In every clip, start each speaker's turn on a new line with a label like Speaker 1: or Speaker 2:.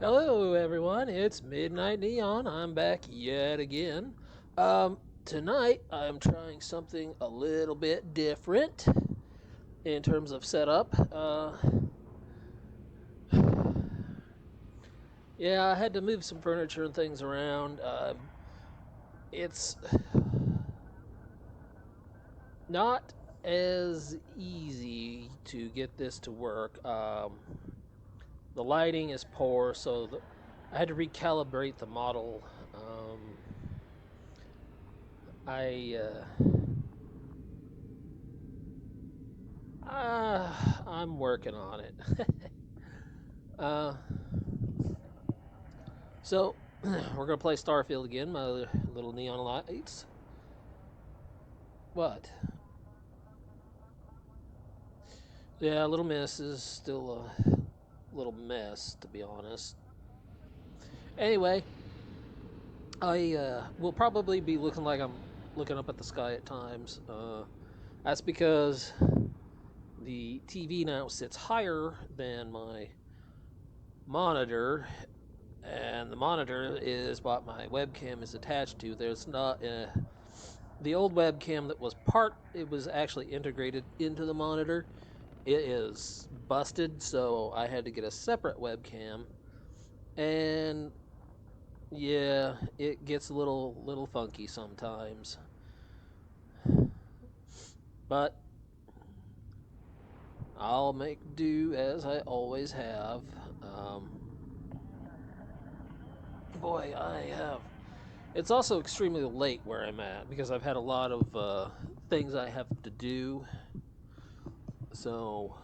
Speaker 1: Hello, everyone. It's Midnight Neon. I'm back yet again. Tonight, I'm trying something a little bit different in terms of setup. Yeah, I had to move some furniture and things around. It's not as easy to get this to work. The lighting is poor, so I had to recalibrate the model. I I'm working on it. uh, so we're gonna play Starfield again. My little neon lights. What? Yeah, Little Miss is still a little mess, to be honest. Anyway, I will probably be looking like I'm looking up at the sky at times. That's because the TV now sits higher than my monitor, and the monitor is what my webcam is attached to. There's not the old webcam that was it was actually integrated into the monitor. It is busted, so I had to get a separate webcam, and yeah, it gets a little funky sometimes. But I'll make do as I always have. Boy, I have. It's also extremely late where I'm at because I've had a lot of things I have to do. So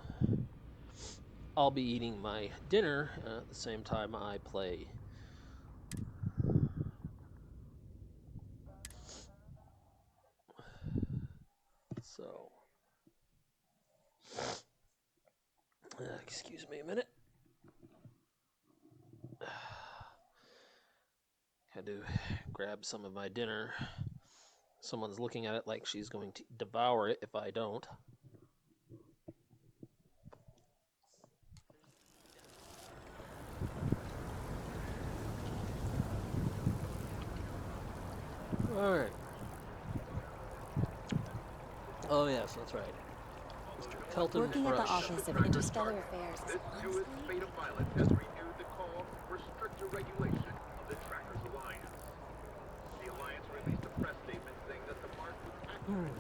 Speaker 1: I'll be eating my dinner at the same time I play. So, excuse me a minute. Had to grab some of my dinner. Someone's looking at it like she's going to devour it if I don't. Alright. Oh, yes, that's right. Mr. Kelton
Speaker 2: Working at the
Speaker 1: Rush.
Speaker 2: Office of Interstellar Affairs is
Speaker 3: This
Speaker 2: honestly...
Speaker 3: newest spate of violence has renewed the call for stricter regulation of the Trackers Alliance. The Alliance released a press statement saying that the mark was accurate.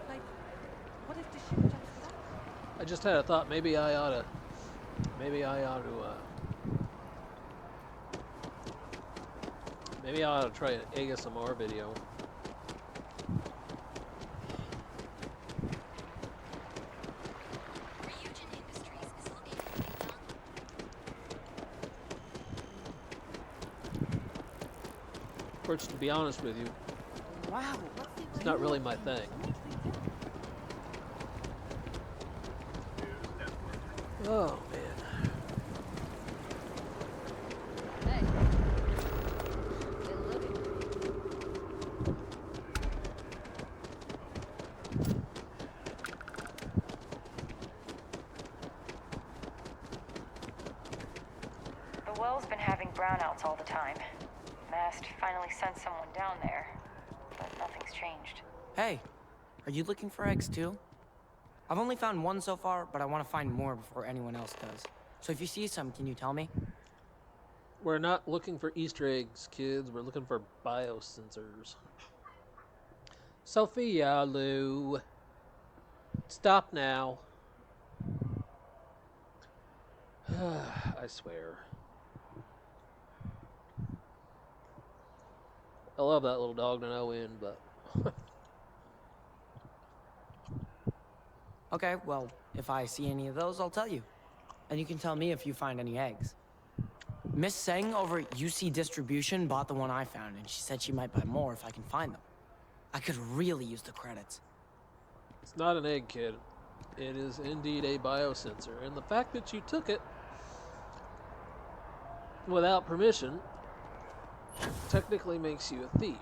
Speaker 2: Like, what if the ship jumps without?
Speaker 1: I just had a thought. Maybe I ought to. Maybe I ought to try an ASMR video. Which, to be honest with you,
Speaker 2: Wow,
Speaker 1: it's not really my thing. Oh, man.
Speaker 4: The well's been having brownouts all the time. Mast finally sent someone down there, but nothing's changed.
Speaker 5: Hey, are you looking for eggs too? I've only found one so far, but I want to find more before anyone else does. So if you see some, can you tell me?
Speaker 1: We're not looking for Easter eggs, kids. We're looking for biosensors. Sophia, Lou. Stop now. I swear. I love that little dog to no end, but...
Speaker 5: Okay, well, if I see any of those, I'll tell you. And you can tell me if you find any eggs. Miss Seng over at UC Distribution bought the one I found, and she said she might buy more if I can find them. I could really use the credits.
Speaker 1: It's not an egg, kid. It is indeed a biosensor, and the fact that you took it without permission technically makes you a thief.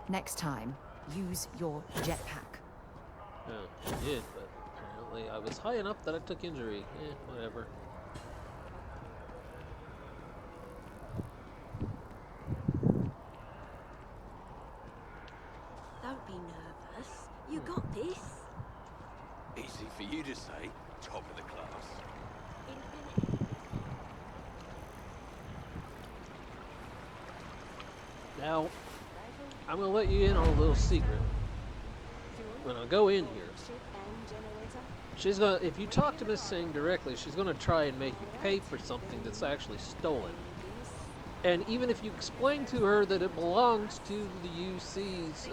Speaker 2: Next time, use your jetpack.
Speaker 1: Yeah, you did, but Unfortunately, I was high enough that I took injury. Whatever.
Speaker 6: Don't be nervous. You got this.
Speaker 7: Easy for you to say, top of the class.
Speaker 1: Now, I'm gonna let you in on a little secret. When I go in here, she's gonna, if you talk to Miss Singh directly, she's gonna try and make you pay for something that's actually stolen. And even if you explain to her that it belongs to the UC's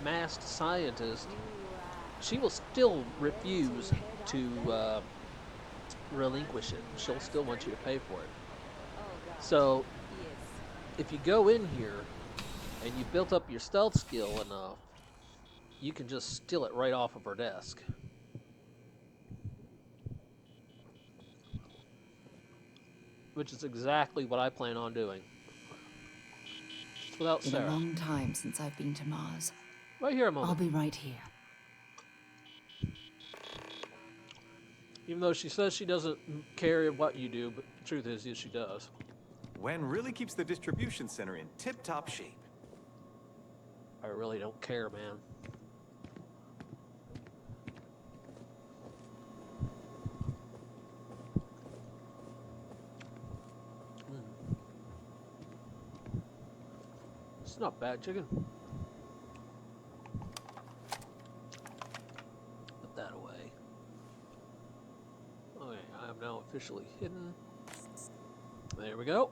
Speaker 1: masked scientist, she will still refuse to relinquish it. She'll still want you to pay for it. So, if you go in here and you built up your stealth skill enough, you can just steal it right off of her desk. Which is exactly what I plan on doing. Just without
Speaker 8: Been a
Speaker 1: Sarah.
Speaker 8: long time since I've been to Mars.
Speaker 1: Right here a moment.
Speaker 8: I'll be right here.
Speaker 1: Even though she says she doesn't care what you do, but the truth is, yes, she does.
Speaker 9: Wen really keeps the distribution center in tip-top shape.
Speaker 1: I really don't care, man. It's not bad chicken. Put that away. Okay, I am now officially hidden. There we go.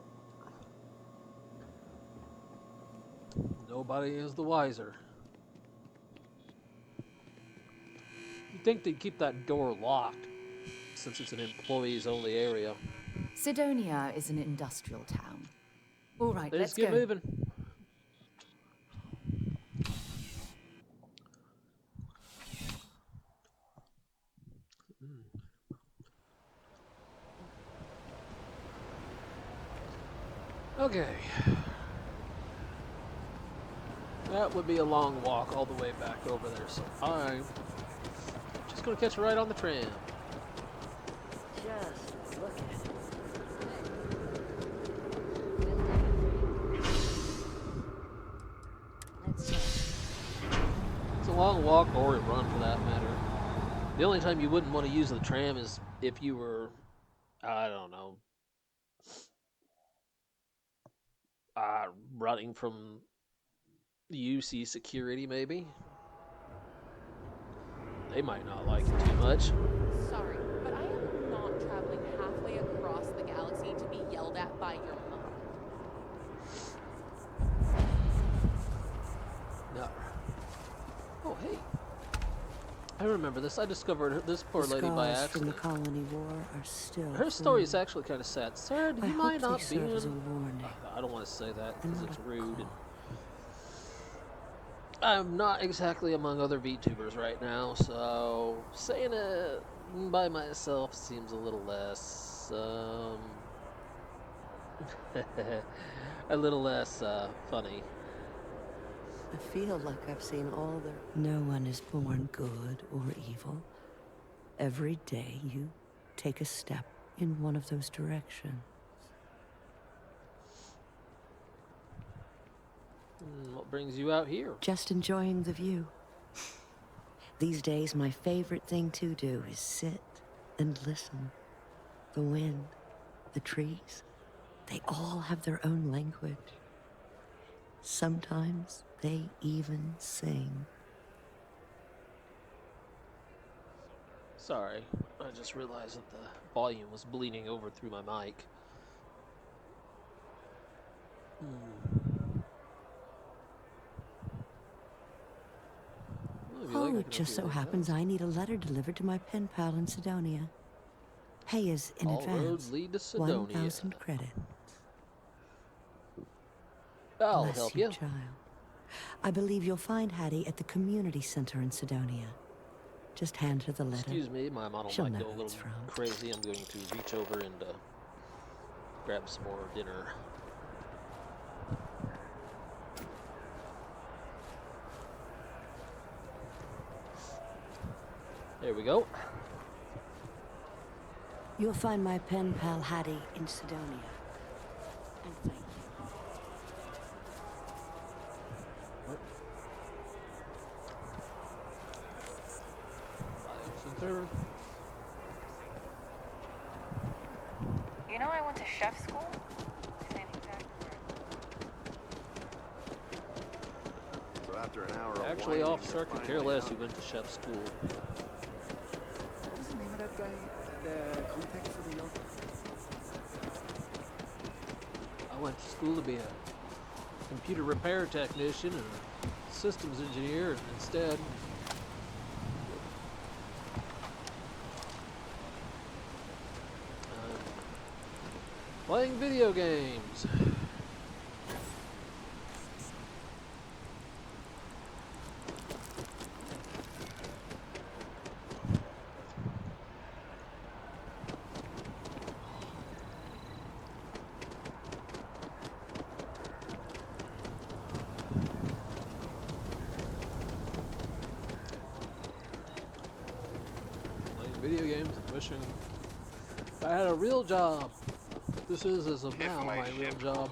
Speaker 1: Nobody is the wiser. You'd think they'd keep that door locked, since it's an employees-only area.
Speaker 8: Sidonia is an industrial town. All right,
Speaker 1: Let's
Speaker 8: let's
Speaker 1: get
Speaker 8: go.
Speaker 1: moving. Okay. That would be a long walk all the way back over there, so I'm just gonna catch a ride on the tram.
Speaker 6: Just look at it. Let's go.
Speaker 1: It's a long walk or a run for that matter. The only time you wouldn't want to use the tram is if you were, I don't know, running from the UC security maybe. They might not like it too much.
Speaker 2: Sorry, but I am not traveling halfway across the galaxy to be yelled at by your mom.
Speaker 1: No. Oh, hey. I remember this. I discovered this poor lady by
Speaker 6: Scars from the
Speaker 1: accident.
Speaker 6: colony war are still.
Speaker 1: Her story is actually kind of sad. Sarah, do
Speaker 6: I
Speaker 1: you
Speaker 6: hope
Speaker 1: mind
Speaker 6: they
Speaker 1: not
Speaker 6: serve as a
Speaker 1: being...
Speaker 6: warning.
Speaker 1: I don't want to say that
Speaker 6: And
Speaker 1: because
Speaker 6: not
Speaker 1: it's
Speaker 6: a
Speaker 1: rude.
Speaker 6: call.
Speaker 1: I'm not exactly among other VTubers right now, so saying it by myself seems a little less, a little less, funny.
Speaker 6: I feel like I've seen all the. No one is born good or evil. Every day you take a step in one of those directions.
Speaker 1: What brings you out here?
Speaker 6: Just enjoying the view. These days, my favorite thing to do is sit and listen. The wind, the trees, they all have their own language. Sometimes they even sing.
Speaker 1: Sorry, I just realized that the volume was bleeding over through my mic.
Speaker 6: Oh, it just so happens I need a letter delivered to my pen pal in Sidonia. Pay is in
Speaker 1: All
Speaker 6: advance.
Speaker 1: roads lead to Sidonia.
Speaker 6: 1,000 credits.
Speaker 1: I'll
Speaker 6: Bless
Speaker 1: help
Speaker 6: you,
Speaker 1: you.
Speaker 6: child. I believe you'll find Hattie at the community center in Sidonia. Just hand her the letter.
Speaker 1: Excuse me, my model
Speaker 6: She'll
Speaker 1: might
Speaker 6: know
Speaker 1: go a
Speaker 6: who
Speaker 1: little
Speaker 6: it's from.
Speaker 1: crazy. I'm going to reach over and grab some more dinner. There we go.
Speaker 6: You'll find my pen pal Hattie in Sidonia. And thank you.
Speaker 1: Biocenter.
Speaker 4: You know I went to chef school? This ain't exactly right.
Speaker 10: So after an hour
Speaker 1: Actually,
Speaker 10: of
Speaker 1: Officer, I could care less who went to chef school.
Speaker 10: What was the name of that guy? The contact for the York?
Speaker 1: I went to school to be a computer repair technician and a systems engineer, and instead, playing video games. Video games, wishing I had a real job. This is, as of now, my real job.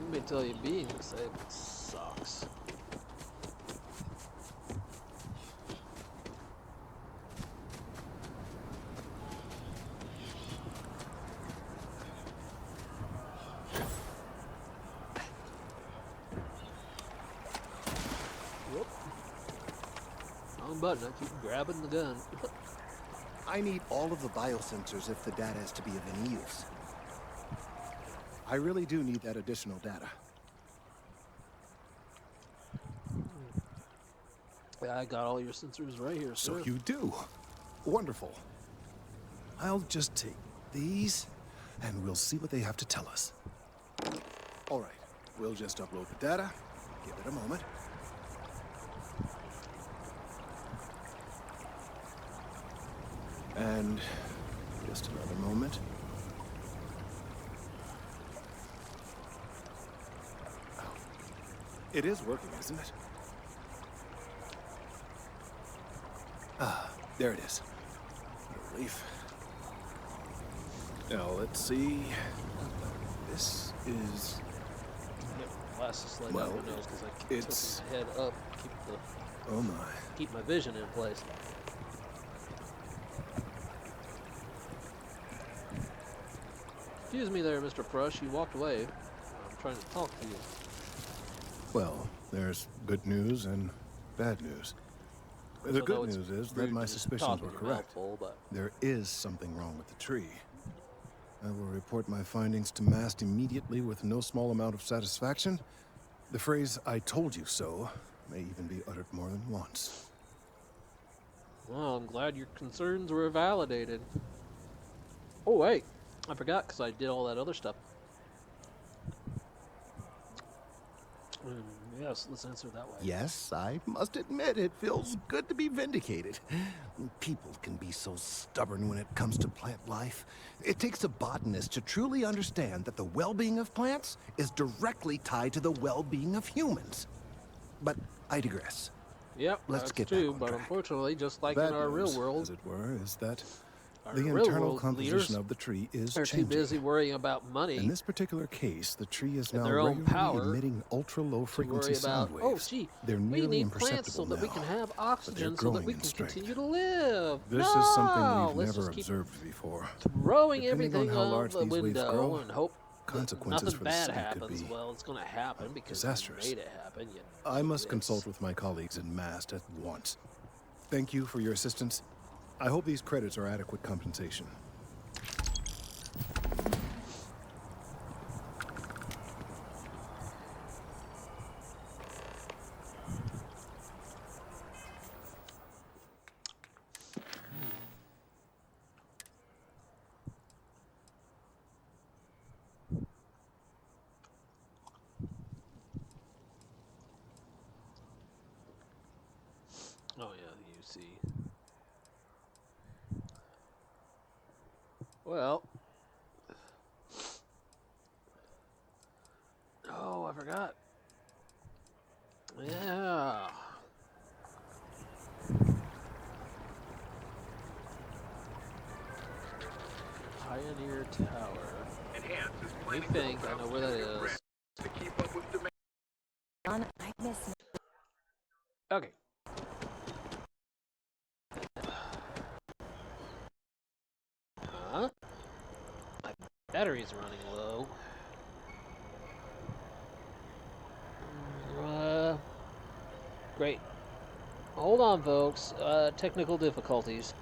Speaker 1: Let me tell you, being disabled sucks. Whoop. Wrong button, I keep grabbing the gun.
Speaker 10: I need all of the biosensors if the data is to be of any use. I really do need that additional data.
Speaker 1: Yeah, I got all your sensors right here,
Speaker 10: So
Speaker 1: sir.
Speaker 10: you do. Wonderful. I'll just take these, and we'll see what they have to tell us. All right, we'll just upload the data. Give it a moment. And just another moment. Oh. It is working, isn't it? Ah, there it is. Relief. Now, let's see. This is...
Speaker 1: Glasses slide
Speaker 10: Well,
Speaker 1: down my nose because I keep
Speaker 10: it's-
Speaker 1: tilting my head up,
Speaker 10: Oh my.
Speaker 1: keep my vision in place. Excuse me there, Mr. Frush. You walked away. I'm trying to talk to you.
Speaker 10: Well, there's good news and bad news. The
Speaker 1: I know
Speaker 10: good
Speaker 1: it's
Speaker 10: news is
Speaker 1: rude
Speaker 10: that my
Speaker 1: to just
Speaker 10: suspicions
Speaker 1: talk
Speaker 10: were
Speaker 1: with your
Speaker 10: correct.
Speaker 1: mouth full, but
Speaker 10: There is something wrong with the tree. I will report my findings to MAST immediately with no small amount of satisfaction. The phrase, "I told you so," may even be uttered more than once.
Speaker 1: well, I'm glad your concerns were validated. Oh wait, I forgot because I did all that other stuff. Yes, let's answer that way.
Speaker 10: Yes, I must admit it feels good to be vindicated. People can be so stubborn when it comes to plant life. It takes a botanist to truly understand that the well-being of plants is directly tied to the well-being of humans. But I digress.
Speaker 1: Yep,
Speaker 10: Let's
Speaker 1: that's
Speaker 10: get
Speaker 1: true,
Speaker 10: back on
Speaker 1: but
Speaker 10: track.
Speaker 1: unfortunately, just like
Speaker 10: Bad
Speaker 1: in our real
Speaker 10: news,
Speaker 1: world,
Speaker 10: as it were, is that
Speaker 1: our
Speaker 10: the
Speaker 1: real
Speaker 10: internal
Speaker 1: world
Speaker 10: composition
Speaker 1: leaders
Speaker 10: of the tree is
Speaker 1: are too
Speaker 10: changing.
Speaker 1: busy worrying about money
Speaker 10: In this particular case, the tree is
Speaker 1: and
Speaker 10: now
Speaker 1: their own
Speaker 10: regularly
Speaker 1: power
Speaker 10: emitting ultra-low
Speaker 1: to
Speaker 10: frequency
Speaker 1: worry about,
Speaker 10: sound
Speaker 1: oh
Speaker 10: waves.
Speaker 1: gee,
Speaker 10: They're
Speaker 1: we
Speaker 10: nearly
Speaker 1: need plants
Speaker 10: imperceptible
Speaker 1: so that we
Speaker 10: now,
Speaker 1: can have
Speaker 10: but they're
Speaker 1: oxygen so that
Speaker 10: growing
Speaker 1: we
Speaker 10: in
Speaker 1: can
Speaker 10: strength.
Speaker 1: continue to live.
Speaker 10: This
Speaker 1: no!
Speaker 10: is something we've
Speaker 1: Let's
Speaker 10: never
Speaker 1: just keep
Speaker 10: observed before.
Speaker 1: throwing
Speaker 10: Depending on
Speaker 1: everything
Speaker 10: how
Speaker 1: out
Speaker 10: large
Speaker 1: the
Speaker 10: these waves
Speaker 1: window
Speaker 10: grow,
Speaker 1: and hope that
Speaker 10: consequences
Speaker 1: nothing
Speaker 10: for the
Speaker 1: bad
Speaker 10: city could
Speaker 1: happens.
Speaker 10: be
Speaker 1: Well, it's going to happen because
Speaker 10: disastrous.
Speaker 1: you made it happen. You
Speaker 10: I must
Speaker 1: idiots.
Speaker 10: consult with my colleagues in MAST at once. Thank you for your assistance. I hope these credits are adequate compensation.
Speaker 1: Oh yeah, the UC. Well. Oh, I forgot. Yeah. Pioneer Tower.
Speaker 3: Enhance is
Speaker 1: Let me
Speaker 3: planning to
Speaker 1: think.
Speaker 3: open
Speaker 1: I
Speaker 3: up
Speaker 1: know where that
Speaker 3: new
Speaker 1: is.
Speaker 3: to keep up with demand.
Speaker 8: I miss
Speaker 1: Okay. Huh? My battery's running low. Great. Hold on, folks. Technical difficulties.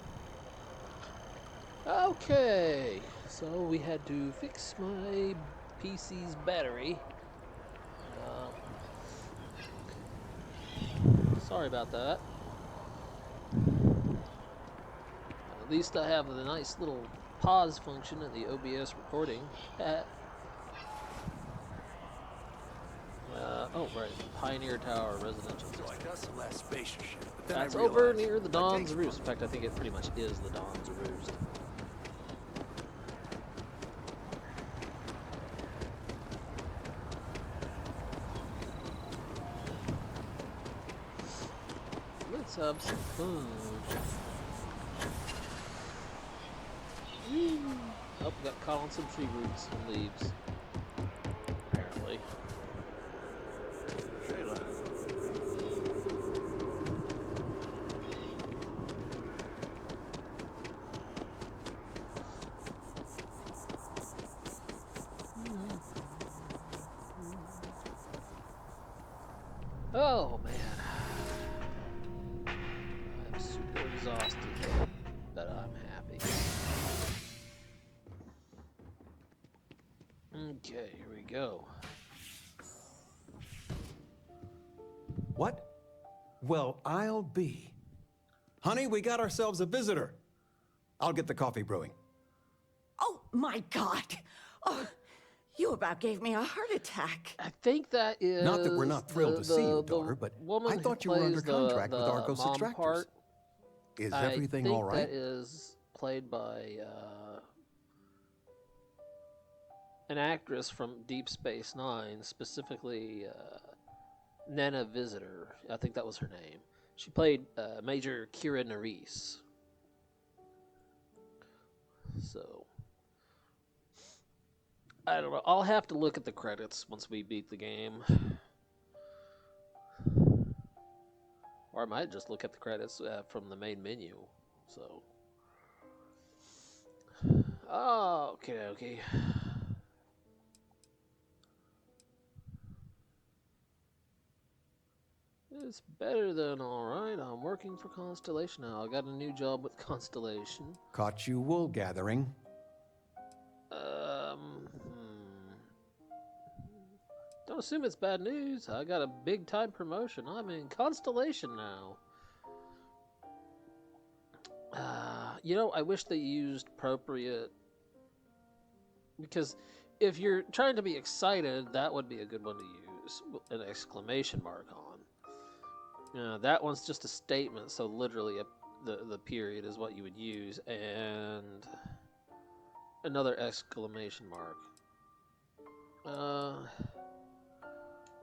Speaker 1: Okay. So we had to fix my PC's battery. Sorry about that. At least I have the nice little pause function in the OBS recording. Oh, right. Pioneer Tower Residential System.
Speaker 10: Like us, less spacious shit. But then
Speaker 1: That's
Speaker 10: I
Speaker 1: over
Speaker 10: realized
Speaker 1: near the
Speaker 10: that
Speaker 1: Dawn's
Speaker 10: takes
Speaker 1: Roost. In fact, I think it pretty much is the Dawn's Roost. Let's have some fun. Whee! Oh, we got caught on some tree roots and leaves. Apparently.
Speaker 10: Shayla.
Speaker 1: Oh, man. I'm super exhausted, but I'm happy. Okay, here we go.
Speaker 9: What? Well, I'll be. Honey, we got ourselves a visitor. I'll get the coffee brewing.
Speaker 11: Oh, my God. Oh, you about gave me a heart attack.
Speaker 1: I think that is
Speaker 9: Not that we're not thrilled to see you, daughter, but
Speaker 1: woman
Speaker 9: I thought
Speaker 1: who
Speaker 9: you were under
Speaker 1: plays
Speaker 9: contract
Speaker 1: the
Speaker 9: with Argos
Speaker 1: mom
Speaker 9: Extractors.
Speaker 1: part.
Speaker 9: Is
Speaker 1: I
Speaker 9: everything
Speaker 1: think
Speaker 9: all right?
Speaker 1: that is played by an actress from Deep Space Nine, specifically Nana Visitor. I think that was her name. She played Major Kira Nerys. So, I don't know. I'll have to look at the credits once we beat the game. Or I might just look at the credits from the main menu. So, oh, okay. It's better than alright. I'm working for Constellation now. I got a new job with Constellation.
Speaker 9: Caught you wool gathering.
Speaker 1: Don't assume it's bad news. I got a big time promotion. I'm in Constellation now. You know, I wish they used appropriate, because if you're trying to be excited, that would be a good one to use an exclamation mark on. That one's just a statement, so literally the period is what you would use, and another exclamation mark.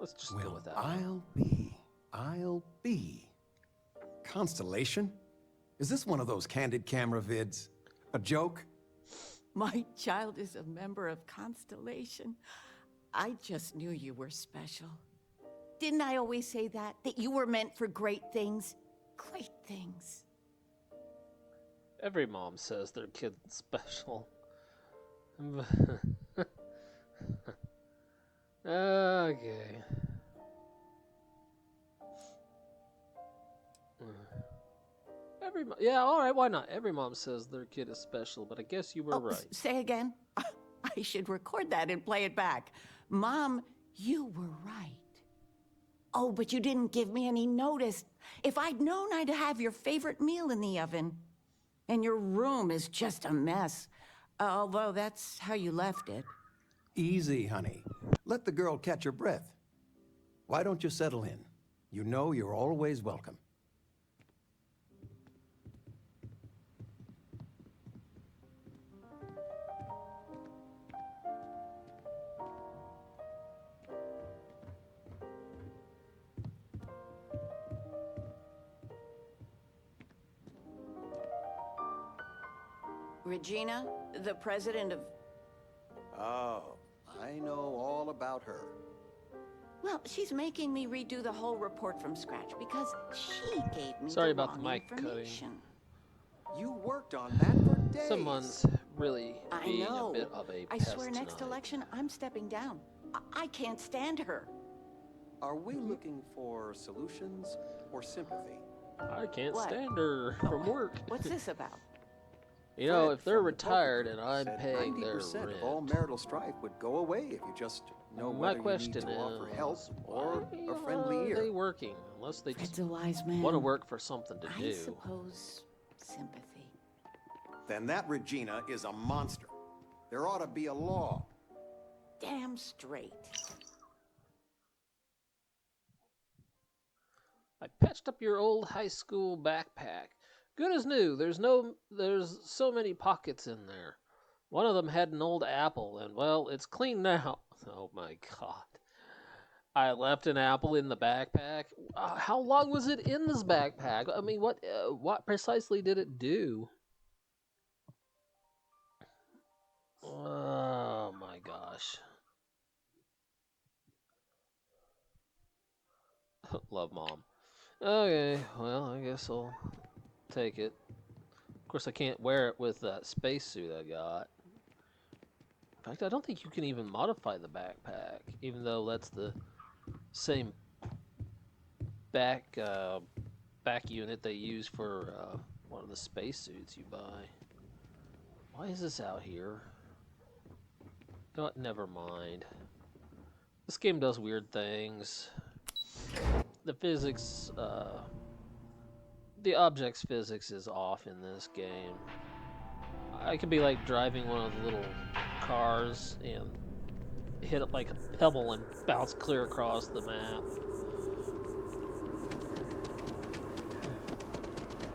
Speaker 1: Let's just go with that.
Speaker 9: I'll be. Constellation? Is this one of those candid camera vids? A joke?
Speaker 11: My child is a member of Constellation. I just knew you were special. Didn't I always say that? That you were meant for great things? Great things.
Speaker 1: Every mom says their kid's special. Okay. Yeah, all right, why not? Every mom says their kid is special, but I guess you were right.
Speaker 11: Say again? I should record that and play it back. Mom, you were right. Oh, but you didn't give me any notice. If I'd known, I'd have your favorite meal in the oven. And your room is just a mess. Although that's how you left it.
Speaker 9: Easy, honey. Let the girl catch her breath. Why don't you settle in? You know you're always welcome.
Speaker 11: Regina, the president of...
Speaker 9: Oh, I know all about her.
Speaker 11: Well, she's making me redo the whole report from scratch because she gave me
Speaker 1: Sorry
Speaker 11: the
Speaker 1: about the
Speaker 11: wrong
Speaker 1: mic cutting.
Speaker 11: information.
Speaker 9: You worked on that for days.
Speaker 1: Someone's really
Speaker 11: I
Speaker 1: being
Speaker 11: know.
Speaker 1: a bit of a
Speaker 11: I
Speaker 1: pest
Speaker 11: swear next
Speaker 1: tonight.
Speaker 11: election, I'm stepping down. I can't stand her.
Speaker 9: Are we looking for solutions or sympathy?
Speaker 1: I can't
Speaker 11: What?
Speaker 1: stand her from work.
Speaker 11: What's this about?
Speaker 1: You know,
Speaker 9: Fred
Speaker 1: if they're
Speaker 9: from the poker
Speaker 1: retired
Speaker 9: group
Speaker 1: and I'm
Speaker 9: said
Speaker 1: paying their
Speaker 9: 90%
Speaker 1: rent,
Speaker 9: of all marital strife would go away if you just know
Speaker 1: my
Speaker 9: whether you need
Speaker 1: question
Speaker 9: to offer
Speaker 1: is,
Speaker 9: help or
Speaker 1: why
Speaker 9: a friendly
Speaker 1: are
Speaker 9: ear.
Speaker 1: they working? Unless they
Speaker 11: Fred's
Speaker 1: just
Speaker 11: a wise man.
Speaker 1: want to work for something to
Speaker 11: I
Speaker 1: do.
Speaker 11: suppose sympathy.
Speaker 9: Then that Regina is a monster. There ought to be a law.
Speaker 11: Damn straight.
Speaker 1: I patched up your old high school backpack. Good as new. There's so many pockets in there. One of them had an old apple, and well, it's clean now. Oh my god. I left an apple in the backpack. How long was it in this backpack? I mean, what precisely did it do? Oh my gosh. Love Mom. Okay, well, I guess I'll take it. Of course, I can't wear it with that spacesuit I got. In fact, I don't think you can even modify the backpack, even though that's the same back unit they use for one of the spacesuits you buy. Why is this out here? You know what? Never mind. This game does weird things. The physics, the object's physics is off in this game. I could be like driving one of the little cars and hit it like a pebble and bounce clear across the map.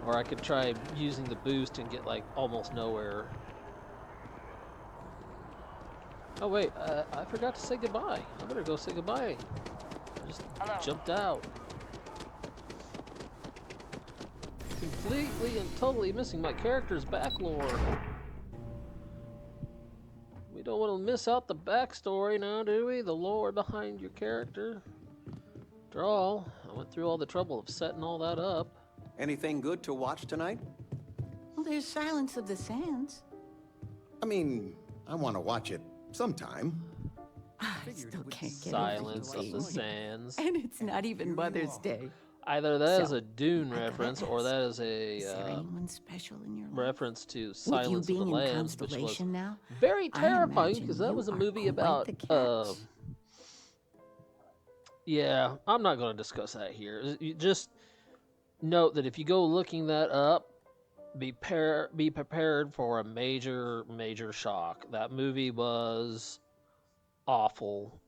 Speaker 1: Or I could try using the boost and get like almost nowhere. Oh wait, I forgot to say goodbye. I better go say goodbye. I just jumped out. Completely and totally missing my character's back lore. We don't want to miss out the backstory now, do we? The lore behind your character. After all, I went through all the trouble of setting all that up.
Speaker 9: Anything good to watch tonight?
Speaker 11: Well, there's Silence of the Sands.
Speaker 10: I mean, I want to watch it sometime.
Speaker 11: I still can't get
Speaker 1: Silence
Speaker 11: over
Speaker 1: of
Speaker 11: you
Speaker 1: the
Speaker 11: being-
Speaker 1: Sands.
Speaker 11: And it's not even Mother's Day.
Speaker 1: Either that is
Speaker 11: So,
Speaker 1: a Dune
Speaker 11: I gotta
Speaker 1: reference, or
Speaker 11: ask,
Speaker 1: that is a
Speaker 11: Is there anyone special in your life?
Speaker 1: reference to
Speaker 11: With
Speaker 1: Silence
Speaker 11: you
Speaker 1: of the
Speaker 11: being in
Speaker 1: Lambs, which was
Speaker 11: Constellation now,
Speaker 1: very
Speaker 11: I
Speaker 1: terrifying
Speaker 11: imagine
Speaker 1: because that
Speaker 11: you
Speaker 1: was a
Speaker 11: are
Speaker 1: movie
Speaker 11: quite
Speaker 1: about.
Speaker 11: the catch.
Speaker 1: Yeah, I'm not going to discuss that here. You just note that if you go looking that up, be prepared for a major shock. That movie was awful.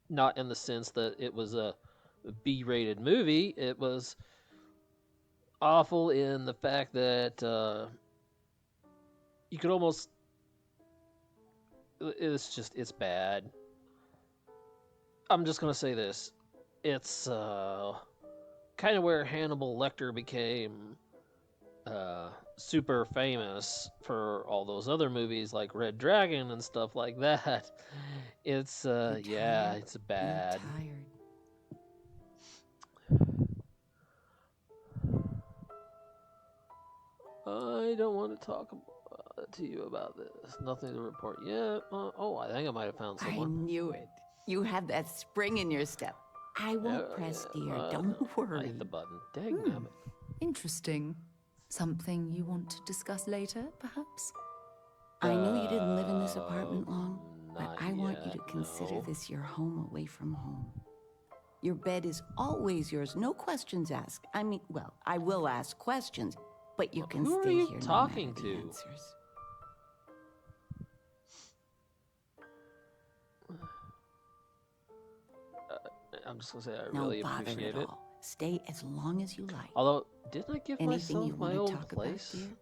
Speaker 1: Not in the sense that it was a B-rated movie. It was awful in the fact that you could almost. It's bad. I'm just gonna say this. It's kind of where Hannibal Lecter became super famous for all those other movies like Red Dragon and stuff like that. It's yeah, it's bad. I don't want to talk to you about this. Nothing to report yet. Oh, I think I might have found
Speaker 11: I
Speaker 1: someone.
Speaker 11: knew it. You have that spring in your step. I won't press, dear. Don't
Speaker 1: I
Speaker 11: worry.
Speaker 1: hit the button. Dang nabbit.
Speaker 8: Interesting. Something you want to discuss later, perhaps?
Speaker 11: I know you didn't live in this apartment long, but
Speaker 1: Not
Speaker 11: I want you
Speaker 1: yet,
Speaker 11: to consider
Speaker 1: no.
Speaker 11: this your home away from home. Your bed is always yours, no questions asked. I mean, well, I will ask questions, but you can
Speaker 1: Who
Speaker 11: stay
Speaker 1: are you
Speaker 11: here
Speaker 1: talking
Speaker 11: no matter the
Speaker 1: to?
Speaker 11: answers.
Speaker 1: I'm just gonna say I
Speaker 11: No
Speaker 1: really
Speaker 11: bother
Speaker 1: appreciate
Speaker 11: at
Speaker 1: it.
Speaker 11: all. Stay as long as you like.
Speaker 1: Although, didn't I give
Speaker 11: Anything
Speaker 1: myself
Speaker 11: you
Speaker 1: my
Speaker 11: want
Speaker 1: own
Speaker 11: to talk
Speaker 1: place?
Speaker 11: about, dear?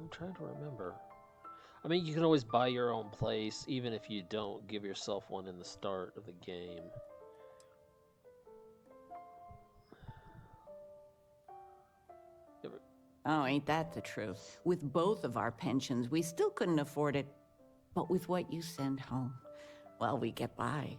Speaker 1: I'm trying to remember. I mean, you can always buy your own place, even if you don't give yourself one in the start of the game.
Speaker 11: Oh, ain't that the truth? With both of our pensions, we still couldn't afford it. But with what you send home, well, we get by.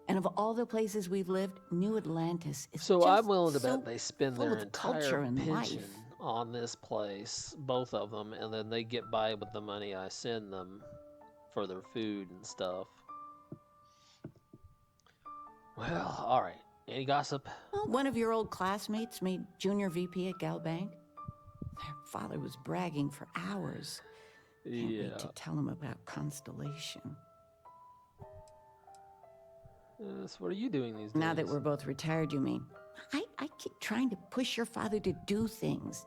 Speaker 11: And of all the places we've lived, New Atlantis is
Speaker 1: So
Speaker 11: just
Speaker 1: I'm willing to
Speaker 11: so
Speaker 1: bet they spend
Speaker 11: full
Speaker 1: their
Speaker 11: of culture
Speaker 1: entire
Speaker 11: and
Speaker 1: pension
Speaker 11: life.
Speaker 1: on this place, both of them, and then they get by with the money I send them for their food and stuff. Well, all right. Any gossip?
Speaker 11: Well, one of your old classmates made junior VP at Galbank. Their father was bragging for hours. Can't wait to tell him about Constellation.
Speaker 1: Yes, what are you doing these days?
Speaker 11: Now that we're both retired, you mean? I keep trying to push your father to do things.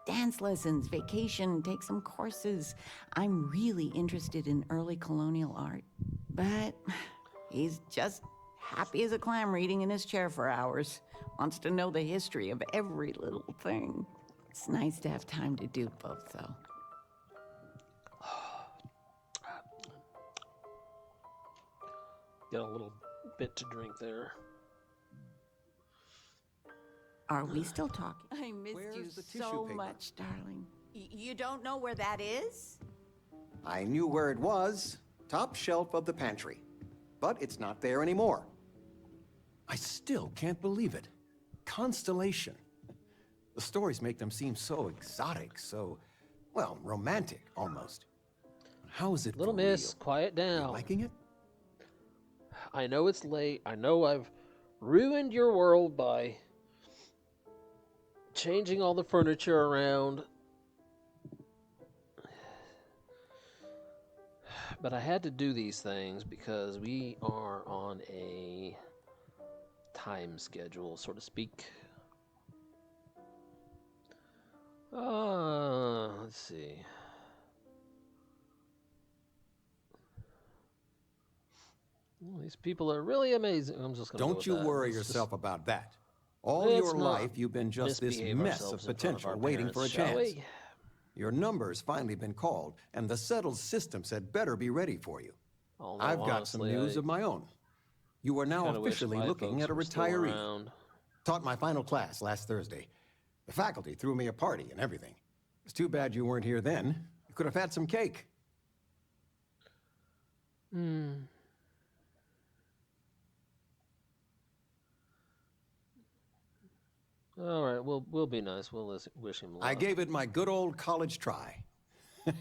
Speaker 11: Dance lessons, vacation, take some courses. I'm really interested in early colonial art. But he's just happy as a clam reading in his chair for hours. Wants to know the history of every little thing. It's nice to have time to do both, though.
Speaker 1: Get a little bit to drink there.
Speaker 11: Are we still talking? I missed
Speaker 9: Where's
Speaker 11: you
Speaker 9: the tissue
Speaker 11: so
Speaker 9: paper?
Speaker 11: much, darling. You don't know where that is?
Speaker 9: I knew where it was. Top shelf of the pantry. But it's not there anymore. I still can't believe it. Constellation. The stories make them seem so exotic, so, well, romantic almost. How is it
Speaker 1: Little
Speaker 9: for
Speaker 1: miss,
Speaker 9: real?
Speaker 1: quiet
Speaker 9: Are you
Speaker 1: down.
Speaker 9: liking it?
Speaker 1: I know it's late. I know I've ruined your world by changing all the furniture around. But I had to do these things because we are on a time schedule, so to speak. Let's see. Well, these people are really amazing. I'm just going to go
Speaker 9: Don't
Speaker 1: with
Speaker 9: you
Speaker 1: that.
Speaker 9: worry
Speaker 1: Let's
Speaker 9: yourself about that.
Speaker 1: let's
Speaker 9: All your
Speaker 1: not
Speaker 9: life, you've been just this
Speaker 1: misbehave
Speaker 9: mess
Speaker 1: ourselves
Speaker 9: of
Speaker 1: in front of
Speaker 9: potential
Speaker 1: our
Speaker 9: waiting for a
Speaker 1: parents, shall
Speaker 9: chance.
Speaker 1: we?
Speaker 9: Your number's finally been called, and the settled systems had better be ready for you.
Speaker 1: Although,
Speaker 9: I've got some
Speaker 1: honestly,
Speaker 9: news
Speaker 1: I
Speaker 9: of my own. You are now
Speaker 1: kinda wish
Speaker 9: officially
Speaker 1: my
Speaker 9: looking
Speaker 1: folks
Speaker 9: at a
Speaker 1: were still
Speaker 9: retiree.
Speaker 1: around.
Speaker 9: Taught my final class last Thursday. The faculty threw me a party and everything. It's too bad you weren't here then. You could have had some cake.
Speaker 1: All right, we'll be nice. We'll wish him luck.
Speaker 9: I gave it my good old college try. You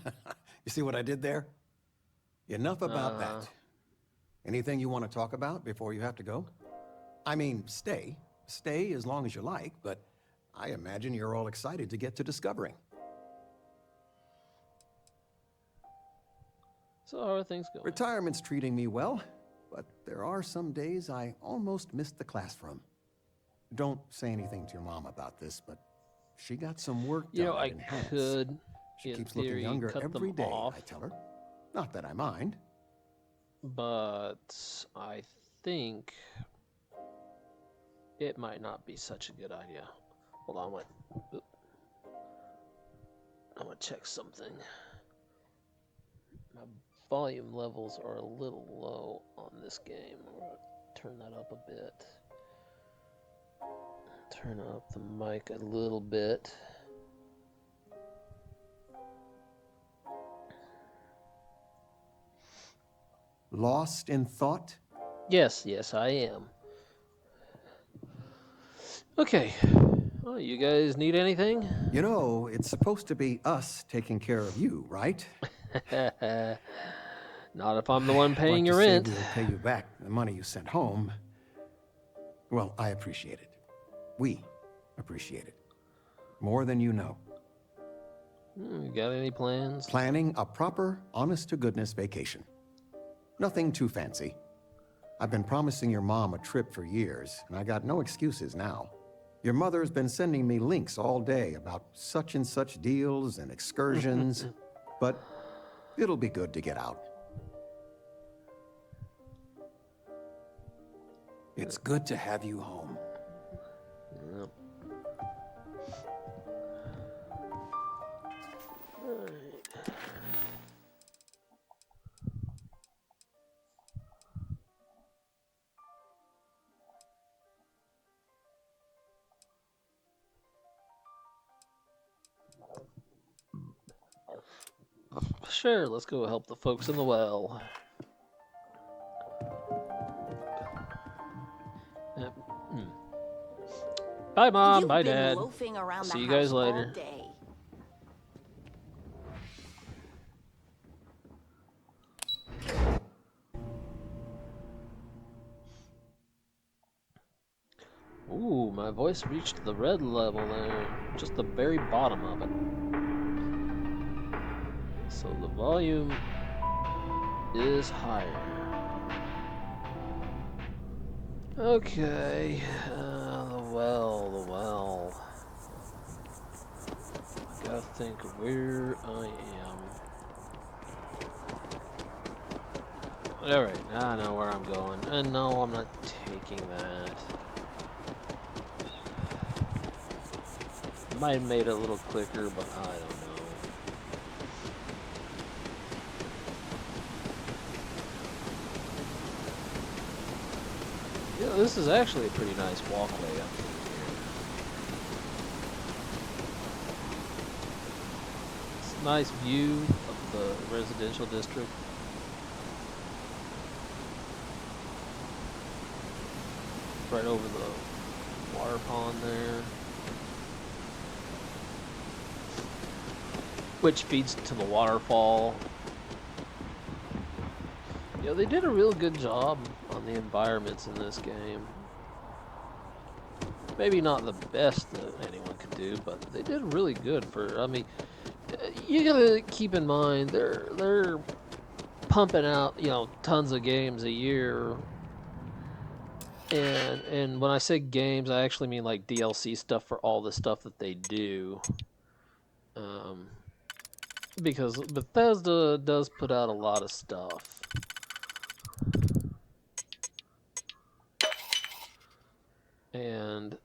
Speaker 9: see what I did there? Enough about that. Anything you want to talk about before you have to go? I mean, stay. Stay as long as you like, but I imagine you're all excited to get to discovering.
Speaker 1: So how are things going?
Speaker 9: Retirement's treating me well, but there are some days I almost missed the classroom. Don't say anything to your mom about this, but she got some work
Speaker 1: You
Speaker 9: done
Speaker 1: know,
Speaker 9: at
Speaker 1: I
Speaker 9: Enhance.
Speaker 1: could,
Speaker 9: She
Speaker 1: in
Speaker 9: keeps
Speaker 1: theory,
Speaker 9: looking younger
Speaker 1: cut
Speaker 9: every
Speaker 1: them
Speaker 9: day,
Speaker 1: off,
Speaker 9: I tell her. Not that I mind.
Speaker 1: but I think it might not be such a good idea. Hold on, I'm gonna check something. My volume levels are a little low on this game. I'm gonna turn that up a bit. Turn up the mic a little bit.
Speaker 9: Lost in thought?
Speaker 1: Yes, I am. Okay. Well, you guys need anything?
Speaker 9: You know, it's supposed to be us taking care of you, right?
Speaker 1: Not if I'm the one paying
Speaker 9: Like
Speaker 1: your
Speaker 9: to say
Speaker 1: rent.
Speaker 9: we'll pay you back the money you sent home. Well, I appreciate it. We appreciate it. More than you know.
Speaker 1: You got any plans?
Speaker 9: Planning a proper, honest-to-goodness vacation. Nothing too fancy. I've been promising your mom a trip for years, and I got no excuses now. Your mother's been sending me links all day about such and such deals and excursions, but it'll be good to get out. It's good to have you home.
Speaker 1: Yep. sure, let's go help the folks in the well. Bye, Mom. Bye, Dad. I'll see you guys later. Ooh, my voice reached the red level there. Just the very bottom of it. So the volume is higher. Okay, the well. I gotta think where I am. Alright, I know where I'm going. And no, I'm not taking that. Might have made it a little quicker, but I don't know. Yeah, this is actually a pretty nice walkway up here. It's a nice view of the residential district. Right over the water pond there. Which feeds to the waterfall. Yeah, they did a real good job on the environments in this game. Maybe not the best that anyone could do, but they did really good for, I mean, you gotta keep in mind, they're pumping out, you know, tons of games a year. And when I say games, I actually mean like DLC stuff for all the stuff that they do. Because Bethesda does put out a lot of stuff. And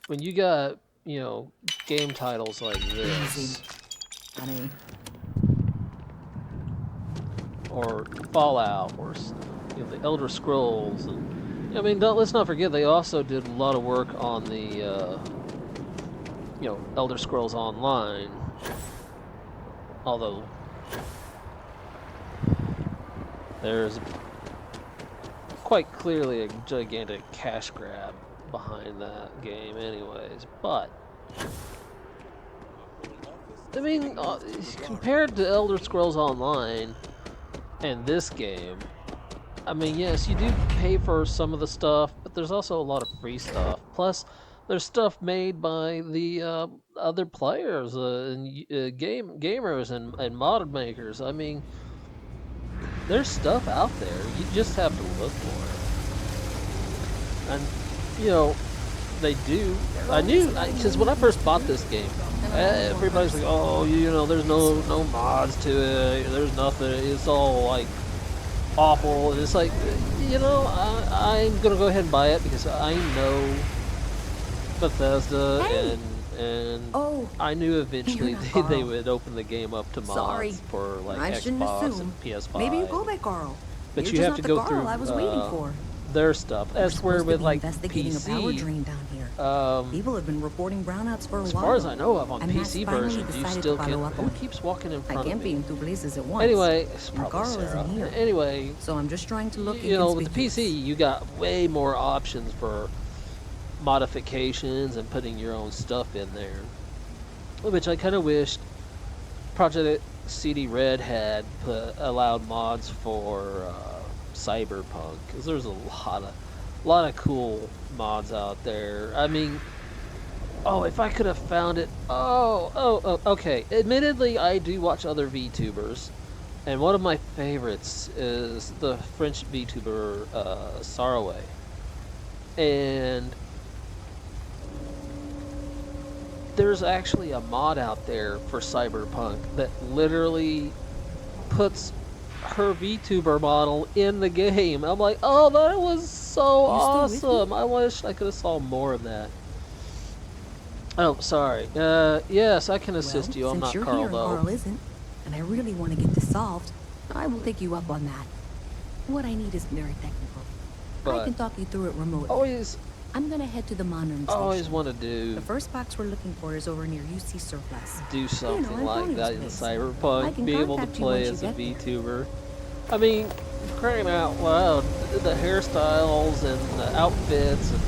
Speaker 1: when you got, you know, game titles like this,
Speaker 8: Honey.
Speaker 1: or Fallout, or you know, the Elder Scrolls, and I mean, let's not forget they also did a lot of work on the, you know, Elder Scrolls Online. Although there's quite clearly a gigantic cash grab behind that game anyways, but I mean, compared to Elder Scrolls Online and this game, I mean, yes, you do pay for some of the stuff, but there's also a lot of free stuff. Plus, there's stuff made by the other players and gamers and mod makers. I mean, there's stuff out there. You just have to look for it. And, you know, they do. I knew, because when I first bought this game, everybody's like, oh, you know, there's no mods to it. There's nothing. It's all, like, awful. And it's like, you know, I'm going to go ahead and buy it because I know Bethesda and I knew eventually they would open the game up to mods for like Xbox and PS5.
Speaker 6: Maybe you go by Carl.
Speaker 1: But
Speaker 6: You're
Speaker 1: you have
Speaker 6: just
Speaker 1: to
Speaker 6: not
Speaker 1: go
Speaker 6: the
Speaker 1: through
Speaker 6: Carl I was waiting for.
Speaker 1: their stuff. As where with like
Speaker 6: investigating
Speaker 1: PC,
Speaker 6: a power drain down here. People have been reporting brownouts for a while.
Speaker 1: As far as I know of, on
Speaker 6: and
Speaker 1: PC versions, you still can. Who keeps walking in front of me?
Speaker 6: I can't be in two places at once.
Speaker 1: Anyway, it's
Speaker 6: and
Speaker 1: probably
Speaker 6: Carl
Speaker 1: Sarah.
Speaker 6: isn't here.
Speaker 1: Anyway,
Speaker 6: so I'm just trying to look.
Speaker 1: You know, with the PC, you got way more options for modifications and putting your own stuff in there, which I kind of wished Project CD Red had allowed mods for Cyberpunk, because there's a lot of cool mods out there. I mean, oh, if I could have found it. Oh, okay. Admittedly, I do watch other VTubers, and one of my favorites is the French VTuber Saraway, and there's actually a mod out there for Cyberpunk that literally puts her VTuber model in the game. I'm like, oh, that was so awesome. I wish I could have saw more of that. Oh, sorry. Yes, I can assist you. I'm not
Speaker 6: you're
Speaker 1: Carl,
Speaker 6: here
Speaker 1: though.
Speaker 6: And Carl isn't, and I really want to get this solved, I will take you up on that. What I need is very technical.
Speaker 1: But
Speaker 6: I can talk you through it remotely.
Speaker 1: Always
Speaker 8: I'm gonna head to the monitoring
Speaker 1: I always
Speaker 8: station.
Speaker 1: want to do
Speaker 8: The first box we're looking for is over near UC Surplus.
Speaker 1: something
Speaker 8: in
Speaker 1: like that in
Speaker 8: Colonial's place. I
Speaker 1: Cyberpunk.
Speaker 8: can
Speaker 1: Be able to
Speaker 8: contact you
Speaker 1: play
Speaker 8: once you
Speaker 1: as a
Speaker 8: get there.
Speaker 1: VTuber. I mean, crying out loud, the hairstyles and the outfits and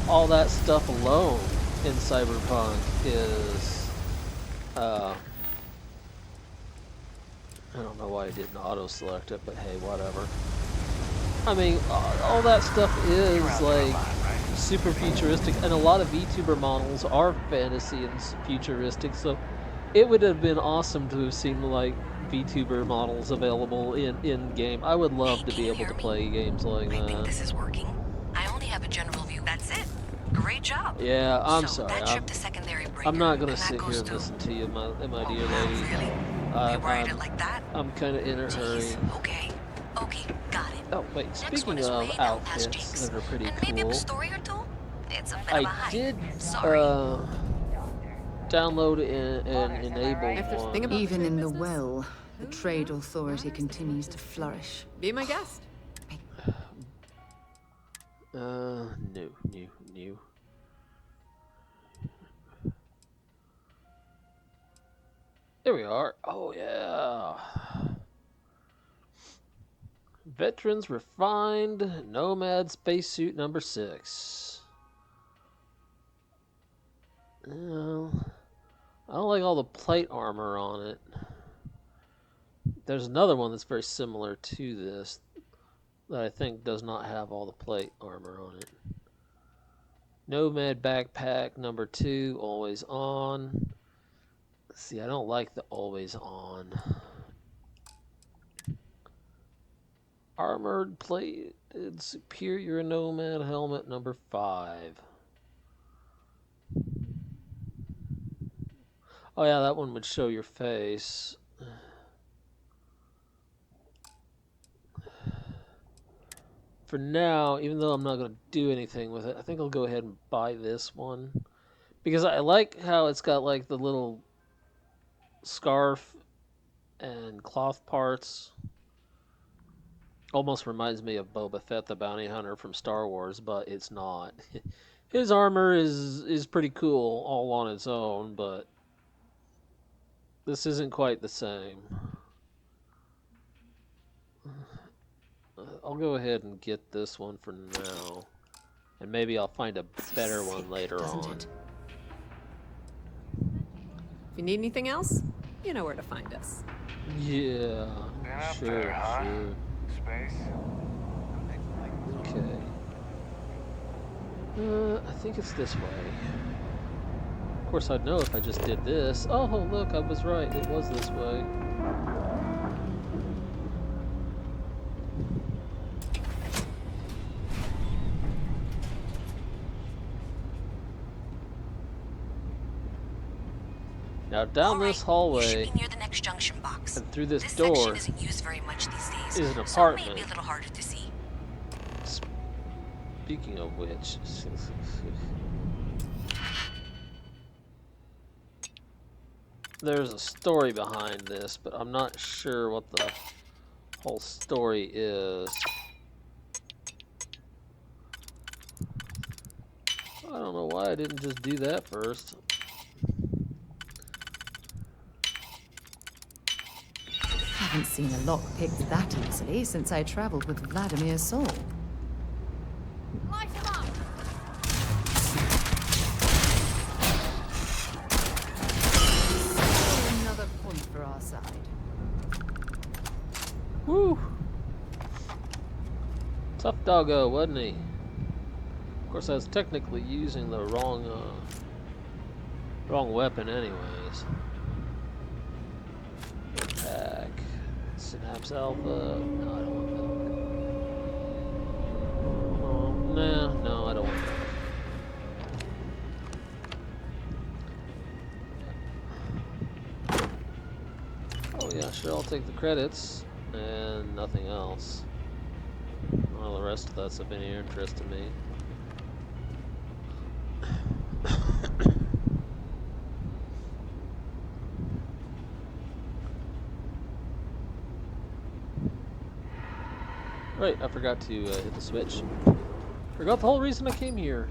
Speaker 1: all that stuff alone in Cyberpunk is, I don't know why I didn't auto-select it, but hey, whatever. I mean, all that stuff is like super futuristic, and a lot of VTuber models are fantasy and futuristic, so it would have been awesome to have seen like VTuber models available in game. I would love to be able to play games like that.
Speaker 6: I think this is working. I only have a general view. That's it. Great job.
Speaker 1: Yeah, I'm
Speaker 6: so
Speaker 1: sorry.
Speaker 6: That trip to secondary breaker,
Speaker 1: I'm not gonna
Speaker 6: and that
Speaker 1: sit here
Speaker 6: goes
Speaker 1: and
Speaker 6: to...
Speaker 1: listen to you, my
Speaker 6: Oh,
Speaker 1: dear
Speaker 6: wow,
Speaker 1: lady.
Speaker 6: really? You write it like that?
Speaker 1: I'm kind of in a hurry.
Speaker 6: Jeez, okay. Okay, got it.
Speaker 1: Oh wait,
Speaker 6: Next one
Speaker 1: speaking
Speaker 6: is
Speaker 1: of
Speaker 6: way down past
Speaker 1: outfits
Speaker 6: Jinx.
Speaker 1: that are pretty
Speaker 6: And maybe up a
Speaker 1: cool,
Speaker 6: story or two? It's a bit of a
Speaker 1: I
Speaker 6: hike.
Speaker 1: did
Speaker 6: Sorry.
Speaker 1: download and enable one.
Speaker 8: Even in the well, the trade authority continues to flourish.
Speaker 12: Be my guest.
Speaker 1: New. There we are. Oh yeah. Veterans Refined Nomad Spacesuit number 6. Well, I don't like all the plate armor on it. There's another one that's very similar to this that I think does not have all the plate armor on it. Nomad Backpack number 2, always on. See, I don't like the always on. Armored plated Superior Nomad helmet number 5. Oh yeah, that one would show your face. For now, even though I'm not going to do anything with it, I think I'll go ahead and buy this one. Because I like how it's got like the little scarf and cloth parts. Almost reminds me of Boba Fett the Bounty Hunter from Star Wars, but it's not. His armor is pretty cool all on its own, but this isn't quite the same. I'll go ahead and get this one for now. And maybe I'll find a better one later on.
Speaker 12: If you need anything else, you know where to find us.
Speaker 1: Yeah, sure,
Speaker 13: huh?
Speaker 1: sure.
Speaker 13: Space?
Speaker 1: Okay. I think it's this way. Of course, I'd know if I just did this. Oh, look, I was right. It was this way. Now down this hallway
Speaker 6: Near the next junction box.
Speaker 1: and through this
Speaker 6: Section
Speaker 1: door
Speaker 6: isn't used very much these days,
Speaker 1: is an
Speaker 6: so it may
Speaker 1: apartment.
Speaker 6: be a little harder to see.
Speaker 1: Speaking of which, there's a story behind this, but I'm not sure what the whole story is. I don't know why I didn't just do that first.
Speaker 8: Haven't seen a lock picked that easily since I traveled with Vladimir's soul.
Speaker 2: Light him up!
Speaker 8: Another point for our side.
Speaker 1: Woo! Tough doggo, wasn't he? Of course, I was technically using the wrong weapon anyways. Attack. Synapse Alpha. No, I don't want that. No, I don't want that. Oh yeah, sure, I'll take the credits and nothing else. Well, the rest of that's of any interest to me. Right, I forgot to hit the switch. Forgot the whole reason I came here.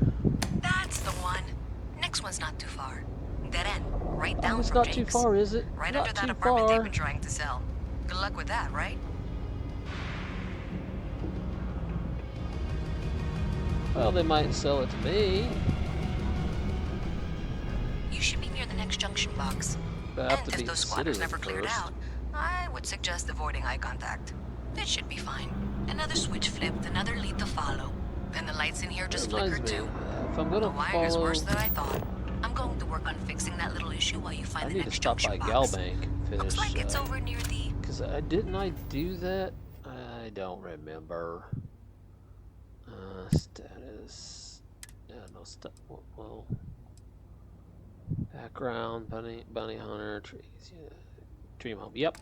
Speaker 6: one's not too far. Dead end, right down
Speaker 1: Oh, it's
Speaker 6: from
Speaker 1: not too
Speaker 6: Jake's.
Speaker 1: far, is it?
Speaker 6: Right
Speaker 1: Not
Speaker 6: under that
Speaker 1: too
Speaker 6: apartment they've
Speaker 1: far.
Speaker 6: been trying to sell. Good luck with that, right?
Speaker 1: Well, they might sell it to me.
Speaker 6: You should be near the next junction box.
Speaker 1: But I have
Speaker 6: And
Speaker 1: to
Speaker 6: if
Speaker 1: be
Speaker 6: those
Speaker 1: in
Speaker 6: squatters
Speaker 1: Citizen
Speaker 6: never cleared
Speaker 1: first.
Speaker 6: out, I would suggest avoiding eye contact. It should be fine. Another switch flipped, another lead to follow. Then the lights in here just
Speaker 1: Reminds
Speaker 6: flickered
Speaker 1: me,
Speaker 6: too.
Speaker 1: if I'm
Speaker 6: The
Speaker 1: gonna
Speaker 6: wiring is
Speaker 1: follow,
Speaker 6: worse than I thought. I'm going to work on fixing that little issue while you find
Speaker 1: I
Speaker 6: the
Speaker 1: need to
Speaker 6: next
Speaker 1: stop
Speaker 6: junction
Speaker 1: by
Speaker 6: box.
Speaker 1: Galbank and finish.
Speaker 6: Looks like it's over near the...
Speaker 1: Because didn't I do that? I don't remember. Status. Yeah, no stuff. Well, background, bunny hunter, trees. Yeah, dream home. Yep.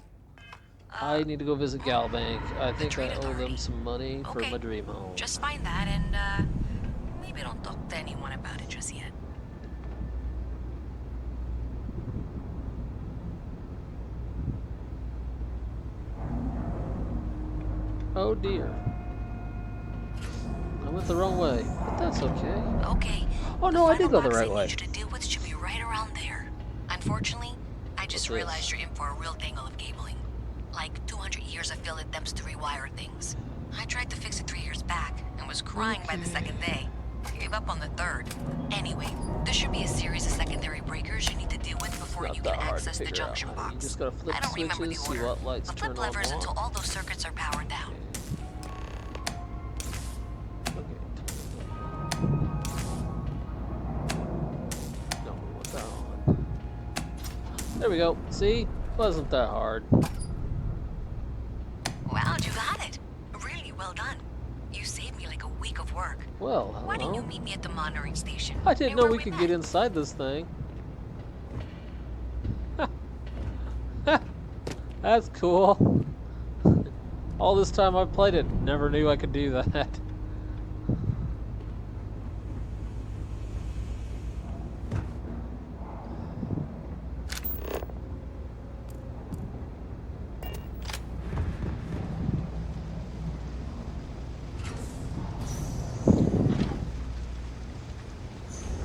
Speaker 1: I need to go visit Galbank. I think I owe them some money for my dream home.
Speaker 6: Just find that and, maybe don't talk to anyone about it just yet.
Speaker 1: Oh dear. I went the wrong way, but that's okay.
Speaker 6: Okay.
Speaker 1: Oh no, I did go the right
Speaker 6: I
Speaker 1: way.
Speaker 6: need you to deal with should be right around there. Unfortunately, I just realized you're in for a real tangle of cabling. Like 200 years of field attempts to rewire things. I tried to fix it 3 years back and was crying by the second day. Gave up on the third. Anyway, there should be a series of secondary breakers you need to deal with before you can access the junction box.
Speaker 1: You just gotta flip
Speaker 6: I don't remember the
Speaker 1: switches,
Speaker 6: order,
Speaker 1: see what lights
Speaker 6: but
Speaker 1: turn
Speaker 6: flip
Speaker 1: on.
Speaker 6: levers until all those circuits are powered down.
Speaker 1: No, we want that on. There we go. See? Wasn't that hard.
Speaker 6: Wow, you got it. Really well done. You saved me like a week of work.
Speaker 1: Well,
Speaker 6: Why didn't you
Speaker 1: hello.
Speaker 6: meet me at the monitoring station?
Speaker 1: I didn't know we could get inside this thing. That's cool. All this time I've played it, never knew I could do that.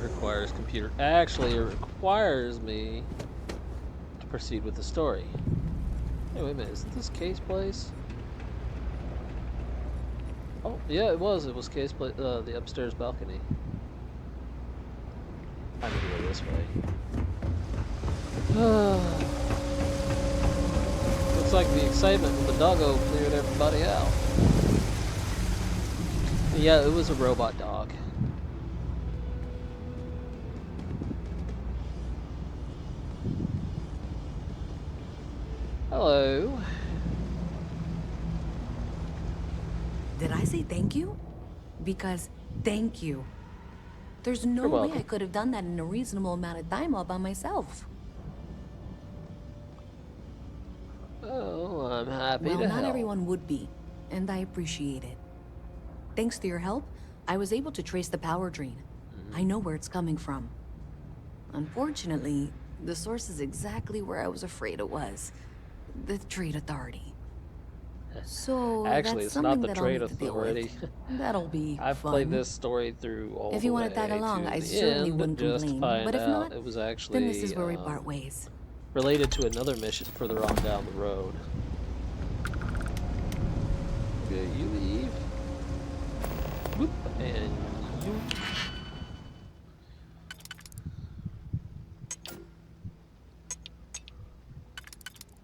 Speaker 1: Requires computer. Actually, it requires me to proceed with the story. Hey, wait a minute, isn't this Case Place? Oh, yeah, it was. It was Case Place, the upstairs balcony. I need to go this way. Looks like the excitement with the doggo cleared everybody out. Yeah, it was a robot dog. Hello.
Speaker 13: Did I say thank you? Because thank you. There's no way I could have done that in a reasonable amount of time all by myself.
Speaker 1: Oh, I'm happy
Speaker 13: Well,
Speaker 1: to
Speaker 13: not
Speaker 1: help.
Speaker 13: everyone would be, and I appreciate it. Thanks to your help, I was able to trace the power drain. I know where it's coming from. Unfortunately, the source is exactly where I was afraid it was. The Trade Authority. So
Speaker 1: Actually,
Speaker 13: that's
Speaker 1: it's not
Speaker 13: something
Speaker 1: the
Speaker 13: that I'll
Speaker 1: Trade
Speaker 13: need to deal with.
Speaker 1: Authority.
Speaker 13: That'll be
Speaker 1: I've
Speaker 13: fun.
Speaker 1: played this story through all
Speaker 13: If
Speaker 1: the
Speaker 13: you
Speaker 1: way
Speaker 13: want to tag along,
Speaker 1: to
Speaker 13: I
Speaker 1: the
Speaker 13: certainly
Speaker 1: end,
Speaker 13: wouldn't
Speaker 1: just
Speaker 13: complain.
Speaker 1: find
Speaker 13: But if
Speaker 1: out
Speaker 13: not,
Speaker 1: it was actually
Speaker 13: then this is where we part ways.
Speaker 1: related to another mission further on down the road. Okay, you leave. Whoop, and you.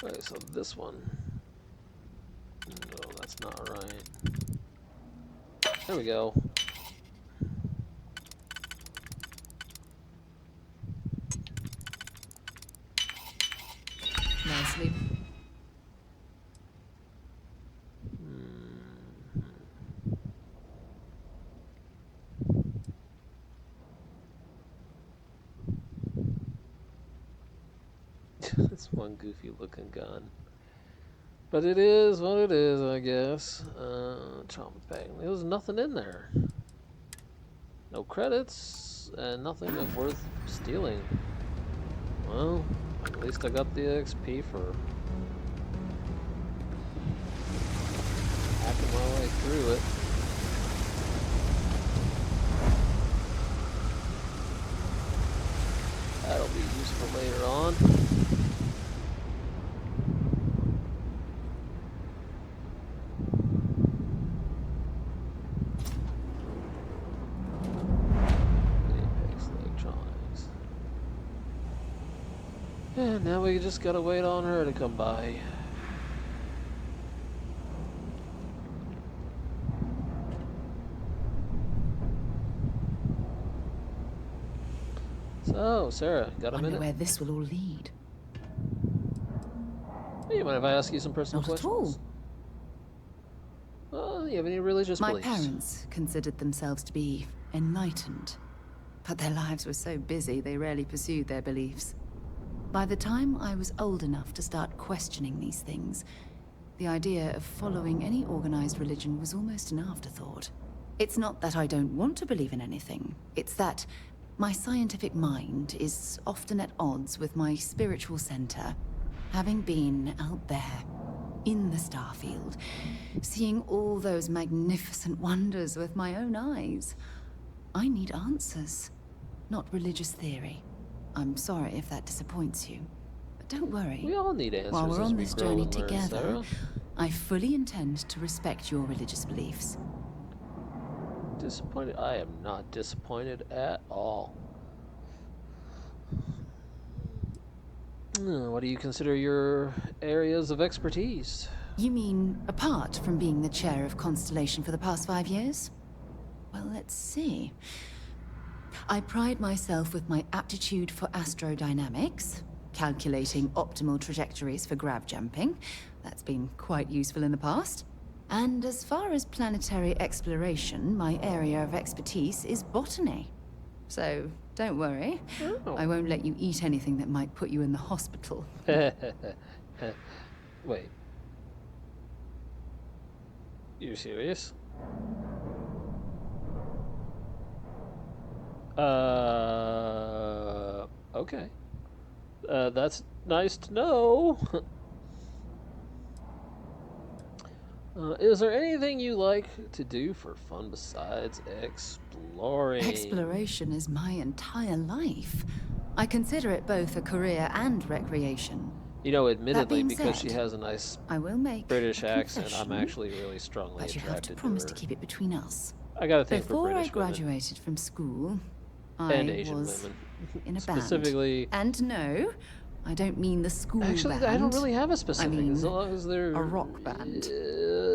Speaker 1: Okay, so this one. No, that's not right. There we go.
Speaker 8: Nicely.
Speaker 1: It's one goofy looking gun. But it is what it is, I guess. Trauma pack. There was nothing in there. No credits, and nothing worth stealing. Well, at least I got the XP for hacking my way through it. be useful later on. Apex Electronics. And now we just gotta wait on her to come by. So, Sarah, got a
Speaker 8: Wonder
Speaker 1: minute?
Speaker 8: where this will all lead.
Speaker 1: Hey, you mind if I ask you some personal
Speaker 8: Not at
Speaker 1: questions? You have any religious
Speaker 8: My
Speaker 1: beliefs?
Speaker 8: parents considered themselves to be enlightened, but their lives were so busy they rarely pursued their beliefs. By the time I was old enough to start questioning these things, the idea of following any organized religion was almost an afterthought. It's not that I don't want to believe in anything, it's that my scientific mind is often at odds with my spiritual center, having been out there, in the Starfield, seeing all those magnificent wonders with my own eyes. I need answers, not religious theory. I'm sorry if that disappoints you, but don't worry.
Speaker 1: We all need answers
Speaker 8: While we're
Speaker 1: as
Speaker 8: on
Speaker 1: we
Speaker 8: this
Speaker 1: grow
Speaker 8: journey
Speaker 1: and learn,
Speaker 8: together,
Speaker 1: Sarah.
Speaker 8: I fully intend to respect your religious beliefs.
Speaker 1: Disappointed? I am not disappointed at all. What do you consider your areas of expertise?
Speaker 8: You mean apart from being the chair of Constellation for the past 5 years? Well, let's see. I pride myself with my aptitude for astrodynamics, calculating optimal trajectories for grav jumping. That's been quite useful in the past. And as far as planetary exploration, my area of expertise is botany. So, don't worry.
Speaker 1: Oh.
Speaker 8: I won't let you eat anything that might put you in the hospital.
Speaker 1: Wait. You're serious? Okay. That's nice to know. Is there anything you like to do for fun besides exploring?
Speaker 8: Exploration is my entire life. I consider it both a career and recreation.
Speaker 1: You know, admittedly,
Speaker 8: being
Speaker 1: because
Speaker 8: said,
Speaker 1: she has a nice
Speaker 8: I will make
Speaker 1: British
Speaker 8: a
Speaker 1: accent, I'm
Speaker 8: confession,
Speaker 1: actually really strongly
Speaker 8: but you have to
Speaker 1: attracted
Speaker 8: promise
Speaker 1: to
Speaker 8: to
Speaker 1: her.
Speaker 8: keep it between us.
Speaker 1: I got a thing for
Speaker 8: Before I
Speaker 1: British women.
Speaker 8: graduated from school,
Speaker 1: And
Speaker 8: I
Speaker 1: Asian
Speaker 8: was
Speaker 1: women.
Speaker 8: in a
Speaker 1: Specifically,
Speaker 8: band. And no, I don't mean the school
Speaker 1: actually,
Speaker 8: band.
Speaker 1: I don't really have a specific,
Speaker 8: I mean,
Speaker 1: as long as they're
Speaker 8: a rock band.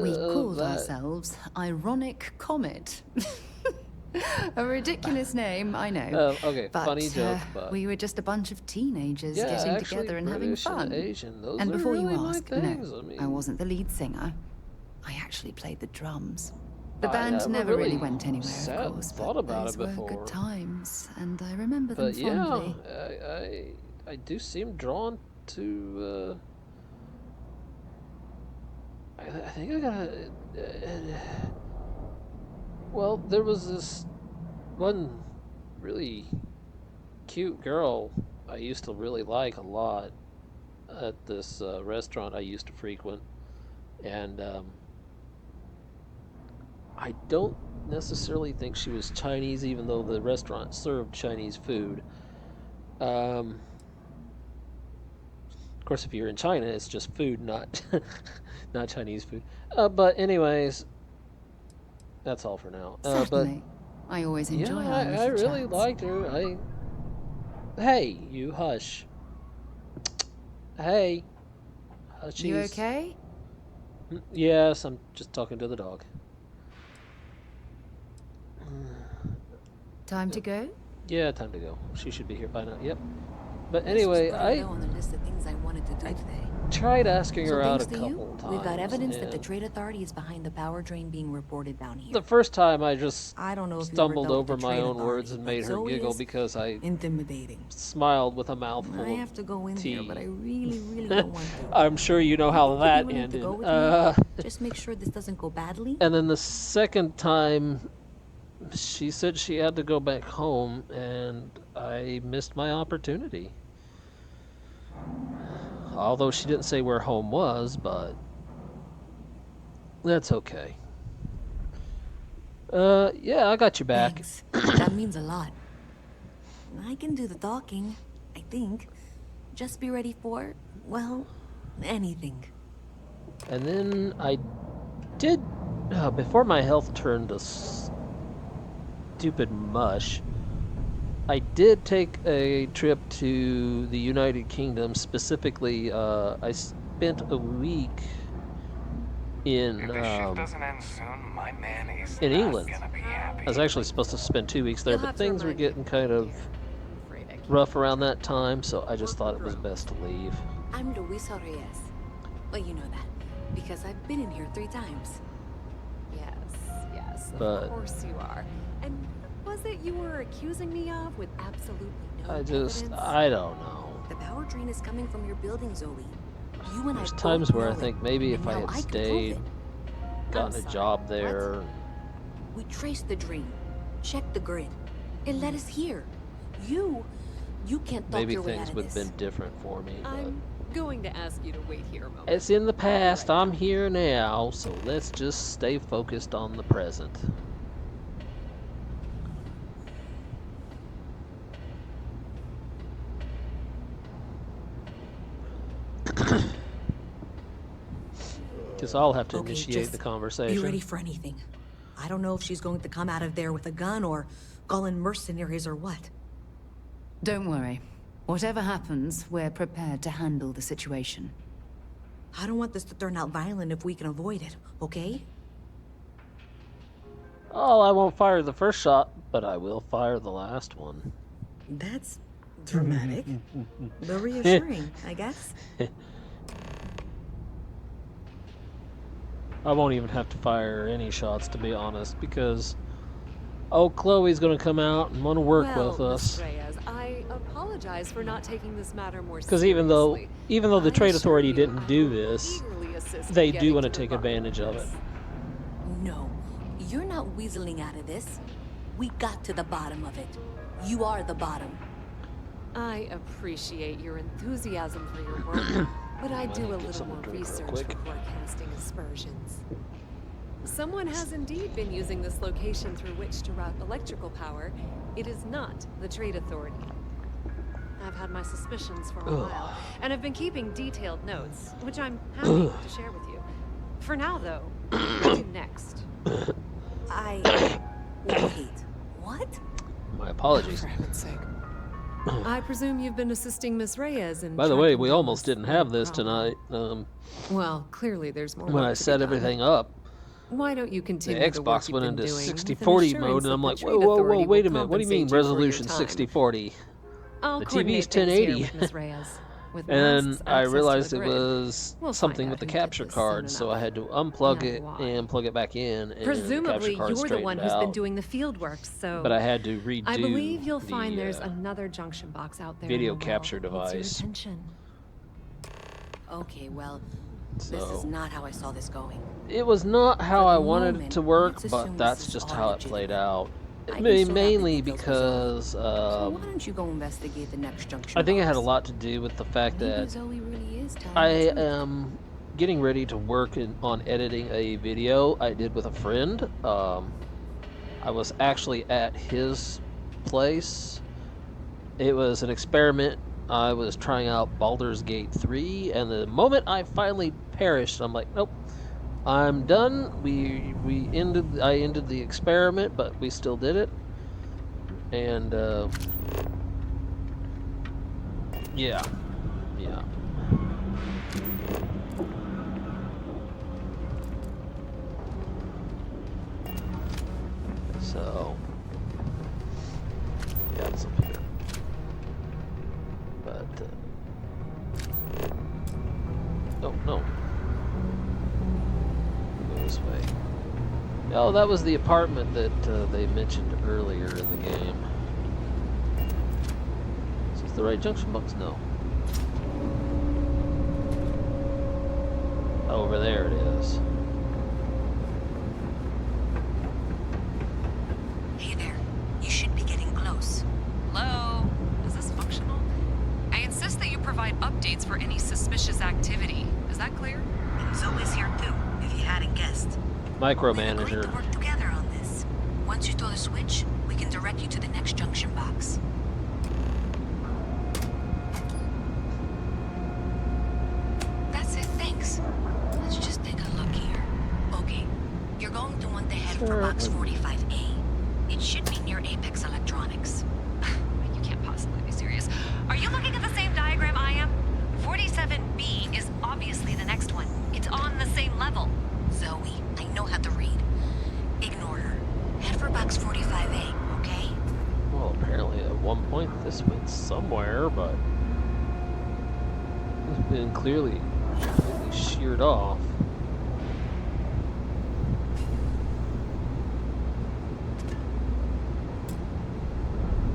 Speaker 8: We called ourselves Ironic Comet. A ridiculous name, I know.
Speaker 1: Okay,
Speaker 8: but,
Speaker 1: funny joke, but
Speaker 8: we were just a bunch of teenagers
Speaker 1: yeah,
Speaker 8: getting
Speaker 1: actually,
Speaker 8: together and having
Speaker 1: British
Speaker 8: fun.
Speaker 1: and Asian, those
Speaker 8: And
Speaker 1: are
Speaker 8: before
Speaker 1: really
Speaker 8: you
Speaker 1: my
Speaker 8: ask,
Speaker 1: things.
Speaker 8: no,
Speaker 1: I mean,
Speaker 8: I wasn't the lead singer. I actually played the drums. The
Speaker 1: I
Speaker 8: band never really went anywhere,
Speaker 1: sat
Speaker 8: of
Speaker 1: and
Speaker 8: course,
Speaker 1: thought
Speaker 8: but
Speaker 1: about
Speaker 8: those
Speaker 1: it
Speaker 8: were
Speaker 1: before.
Speaker 8: good times, and I remember them
Speaker 1: But yeah,
Speaker 8: fondly.
Speaker 1: I do seem drawn to. I think I gotta. Well, there was this one really cute girl I used to really like a lot at this restaurant I used to frequent, and I don't necessarily think she was Chinese, even though the restaurant served Chinese food. Of course, if you're in China, it's just food, not not Chinese food. But anyways, that's all for now.
Speaker 8: Certainly. I always enjoy our
Speaker 1: I
Speaker 8: little
Speaker 1: really
Speaker 8: chats.
Speaker 1: liked her. Hey, you hush. Hey, hushies.
Speaker 8: You okay?
Speaker 1: Yes, I'm just talking to the dog.
Speaker 8: Time to go?
Speaker 1: Yeah, time to go. She should be here by now. Yep. But anyway, I
Speaker 13: on the list of things I wanted to do today.
Speaker 1: tried asking her out a
Speaker 13: thanks to you,
Speaker 1: couple times.
Speaker 13: we've got evidence that the
Speaker 1: and
Speaker 13: Trade Authority is behind the power drain being reported down here.
Speaker 1: the first time I just
Speaker 13: I don't know if you ever
Speaker 1: stumbled
Speaker 13: dealt with
Speaker 1: over
Speaker 13: the
Speaker 1: my
Speaker 13: Trade
Speaker 1: own words
Speaker 13: Authority,
Speaker 1: and
Speaker 13: but
Speaker 1: made her
Speaker 13: Zoe
Speaker 1: giggle
Speaker 13: is
Speaker 1: because I
Speaker 13: intimidating.
Speaker 1: smiled with a mouthful
Speaker 13: I have to go in
Speaker 1: tea.
Speaker 13: there, but I really don't want to.
Speaker 1: I'm sure you know how
Speaker 13: Would you
Speaker 1: that
Speaker 13: be willing
Speaker 1: ended.
Speaker 13: to go with me? Just make sure this doesn't go badly.
Speaker 1: And then the second time, she said she had to go back home, and I missed my opportunity. Although she didn't say where home was, but that's okay. Yeah, I got you back.
Speaker 13: Thanks. That means a lot. I can do the talking. I think. Just be ready for, well, anything.
Speaker 1: And then I did, before my health turned to stupid mush, I did take a trip to the United Kingdom. Specifically, I spent a week in England. I was actually supposed to spend 2 weeks there, but things were getting kind of rough around that time, so I just thought it was best to leave.
Speaker 13: I'm Luisa Reyes. Well, you know that, because I've been in here 3 times.
Speaker 12: Yes,
Speaker 1: But
Speaker 12: of course you are. And was it you were accusing me of with absolutely no evidence?
Speaker 1: I don't know.
Speaker 13: The power drain is coming from your building, Zoe. You and
Speaker 1: There's
Speaker 13: I
Speaker 1: times
Speaker 13: both
Speaker 1: where I
Speaker 13: know
Speaker 1: think
Speaker 13: it,
Speaker 1: maybe
Speaker 13: and
Speaker 1: if I
Speaker 13: now
Speaker 1: had
Speaker 13: can prove
Speaker 1: stayed,
Speaker 13: it.
Speaker 1: gotten a job there.
Speaker 13: We traced the drain, checked the grid. It led us here. You can't talk
Speaker 1: Maybe
Speaker 13: your way
Speaker 1: things
Speaker 13: out of
Speaker 1: would have
Speaker 13: this.
Speaker 1: been different for me.
Speaker 12: I'm going to ask you to wait here a moment.
Speaker 1: It's in the past. I'm here now, so let's just stay focused on the present. Because I'll have to initiate the conversation.
Speaker 13: Be ready for anything. I don't know if she's going to come out of there with a gun or call in mercenaries or what.
Speaker 8: Don't worry. Whatever happens, we're prepared to handle the situation.
Speaker 13: I don't want this to turn out violent if we can avoid it, okay?
Speaker 1: Oh, I won't fire the first shot, but I will fire the last one.
Speaker 13: That's dramatic, but reassuring, I guess.
Speaker 1: I won't even have to fire any shots, to be honest, because Chloe's going to come out and want to work with us.
Speaker 12: Ms. Reyes, I apologize for not taking this matter more
Speaker 1: Because
Speaker 12: seriously.
Speaker 1: even though the Trade Authority didn't do this,
Speaker 12: Eagerly assist
Speaker 1: they
Speaker 12: in
Speaker 1: do
Speaker 12: getting
Speaker 1: want to
Speaker 12: to the
Speaker 1: take
Speaker 12: bottom
Speaker 1: advantage of it.
Speaker 13: No, you're not weaseling out of this. We got to the bottom of it. You are the bottom.
Speaker 12: I appreciate your enthusiasm for your work, but I do a little more research before casting aspersions. Someone has indeed been using this location through which to route electrical power. It is not the Trade Authority. I've had my suspicions for a while, and have been keeping detailed notes, which I'm happy to share with you. For now, though, what do next?
Speaker 13: Wait, what?
Speaker 1: My apologies.
Speaker 12: For heaven's sake. I presume you've been assisting Miss Reyes in...
Speaker 1: By the way, we almost didn't have this tonight.
Speaker 12: Well, clearly there's more
Speaker 1: when I set everything up.
Speaker 12: Why don't you continue
Speaker 1: the
Speaker 12: the work
Speaker 1: Xbox
Speaker 12: you've
Speaker 1: went
Speaker 12: been
Speaker 1: into
Speaker 12: doing
Speaker 1: 60/40 mode, and I'm like, whoa, wait a minute. What do you mean resolution 60/40? The TV's 1080. And I realized it was something with the capture card, so I had to unplug it and plug it back in. And
Speaker 12: presumably,
Speaker 1: the
Speaker 12: you're the one who's been doing the field work, so...
Speaker 1: But I had to redo
Speaker 12: I believe you'll find there's another junction box out there.
Speaker 1: Video capture device.
Speaker 13: Okay, well, this is not how I saw this going.
Speaker 1: It was not how I wanted it to work, but that's just how it played out. Mainly because
Speaker 13: so why don't you go investigate the next junction?
Speaker 1: I think it had a lot to do with the fact that I am getting ready to work on editing a video I did with a friend. I was actually at his place. It was an experiment. I was trying out Baldur's Gate 3, and the moment I finally perished, I'm like, nope. I'm done. I ended the experiment, but we still did it. And yeah. So yeah, it's up here. But oh no. This way. Oh, that was the apartment that they mentioned earlier in the game. Is this the right junction box? No. Over there it is.
Speaker 13: Hey there. You should be getting close.
Speaker 14: Hello? Is this functional? I insist that you provide updates for any suspicious activity. Is that clear?
Speaker 13: And Zoe's here too, if you hadn't guessed.
Speaker 1: Micromanager.
Speaker 13: We've agreed to work together on this. Once you throw the switch, we can direct you to the next junction box. Head for box 45A. It should be near Apex Electronics.
Speaker 14: You can't possibly be serious. Are you looking at the same diagram I am? 47B is obviously the next one. It's on the same level.
Speaker 13: Zoe, I know how to read. Ignore her. Head for box 45A, okay?
Speaker 1: Well, apparently at one point this went somewhere, but it's been clearly completely sheared off.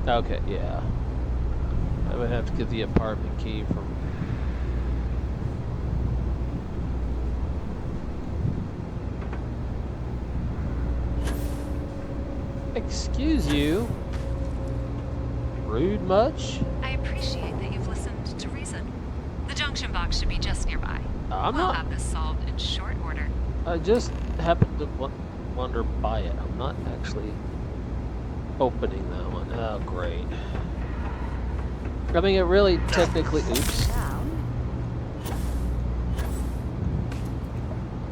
Speaker 1: Okay, yeah. I would have to get the apartment key from... Excuse you? Rude much?
Speaker 14: I appreciate that you've listened to reason. The junction box should be just nearby.
Speaker 1: I'm
Speaker 14: We'll
Speaker 1: not...
Speaker 14: have this solved in short order.
Speaker 1: I just happened to wander by it. I'm not actually opening that one. Oh, great. I mean, it really technically... Oops.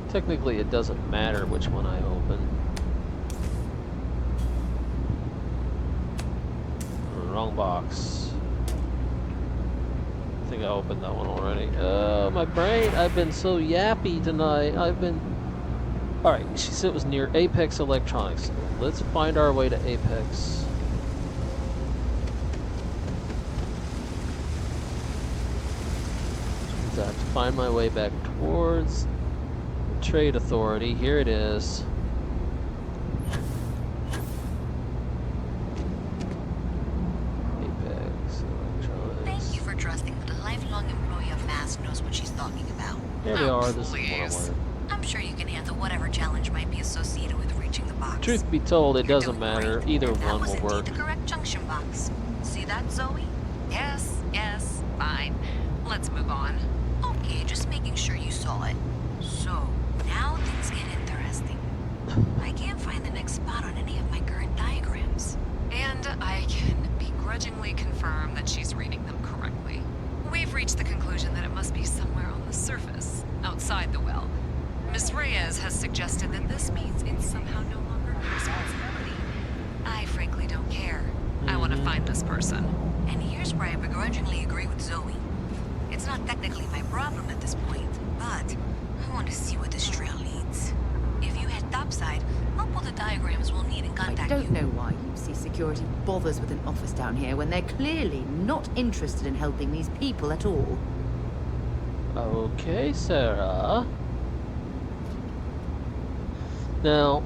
Speaker 1: Technically, it doesn't matter which one I open. Wrong box. I think I opened that one already. Oh, my brain. I've been so yappy tonight. I've been... Alright, she said it was near Apex Electronics. Let's find our way to Apex. I have to find my way back towards the Trade Authority. Here it is. Apex Electronics.
Speaker 13: Thank you for trusting that a lifelong employee of MASK knows what she's talking about.
Speaker 1: Here we are. This is what I wanted.
Speaker 13: I'm sure you can handle whatever challenge might be associated with reaching the box.
Speaker 1: Truth be told, it doesn't matter. Either one will work.
Speaker 13: The correct junction box. See that, Zoe?
Speaker 14: Yes, yes, fine. Let's move on.
Speaker 13: Okay, just making sure you saw it. So, now things get interesting. I can't find the next spot on any of my current diagrams.
Speaker 14: And I can begrudgingly confirm that she's reading them correctly. We've reached the conclusion that it must be somewhere on the surface, outside the well. Miss Reyes has suggested that this means it's somehow no longer her responsibility. I frankly don't care. I want to find this person.
Speaker 13: And here's where I begrudgingly agree with Zoe. It's not technically my problem at this point, but I want to see where this trail leads. If you head topside, I'll pull the diagrams we'll need and contact you.
Speaker 8: I don't know why UC Security bothers with an office down here when they're clearly not interested in helping these people at all.
Speaker 1: Okay, Sarah. Now,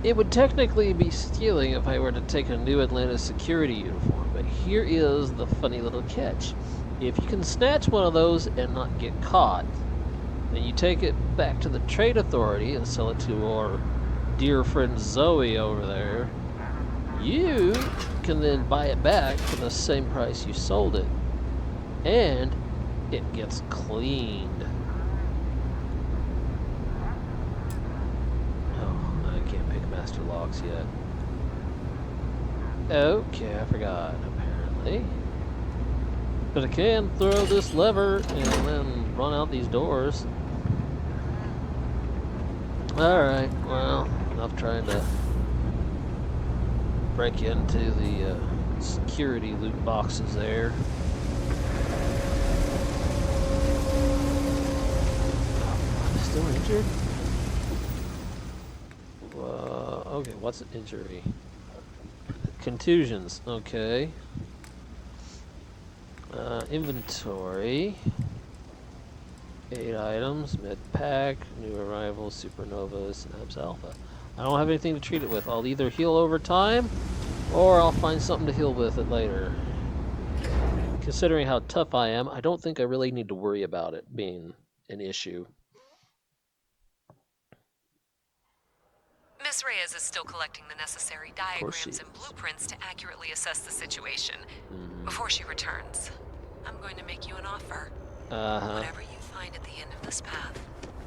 Speaker 1: it would technically be stealing if I were to take a new Atlanta security uniform, but here is the funny little catch. If you can snatch one of those and not get caught, then you take it back to the Trade Authority and sell it to our dear friend Zoe over there. You can then buy it back for the same price you sold it, and it gets cleaned. Oh, I can't pick master locks yet. Okay, I forgot, apparently. But I can throw this lever and then run out these doors. Alright, well, enough trying to break into the security loot boxes there. Still injured? Okay, what's an injury? Contusions, okay. Inventory. 8 items, med pack, new arrivals, supernovas, synapse alpha. I don't have anything to treat it with. I'll either heal over time, or I'll find something to heal with it later. Considering how tough I am, I don't think I really need to worry about it being an issue.
Speaker 14: Miss Reyes is still collecting the necessary diagrams and blueprints to accurately assess the situation. Before she returns, I'm going to make you an offer. Whatever you find at the end of this path,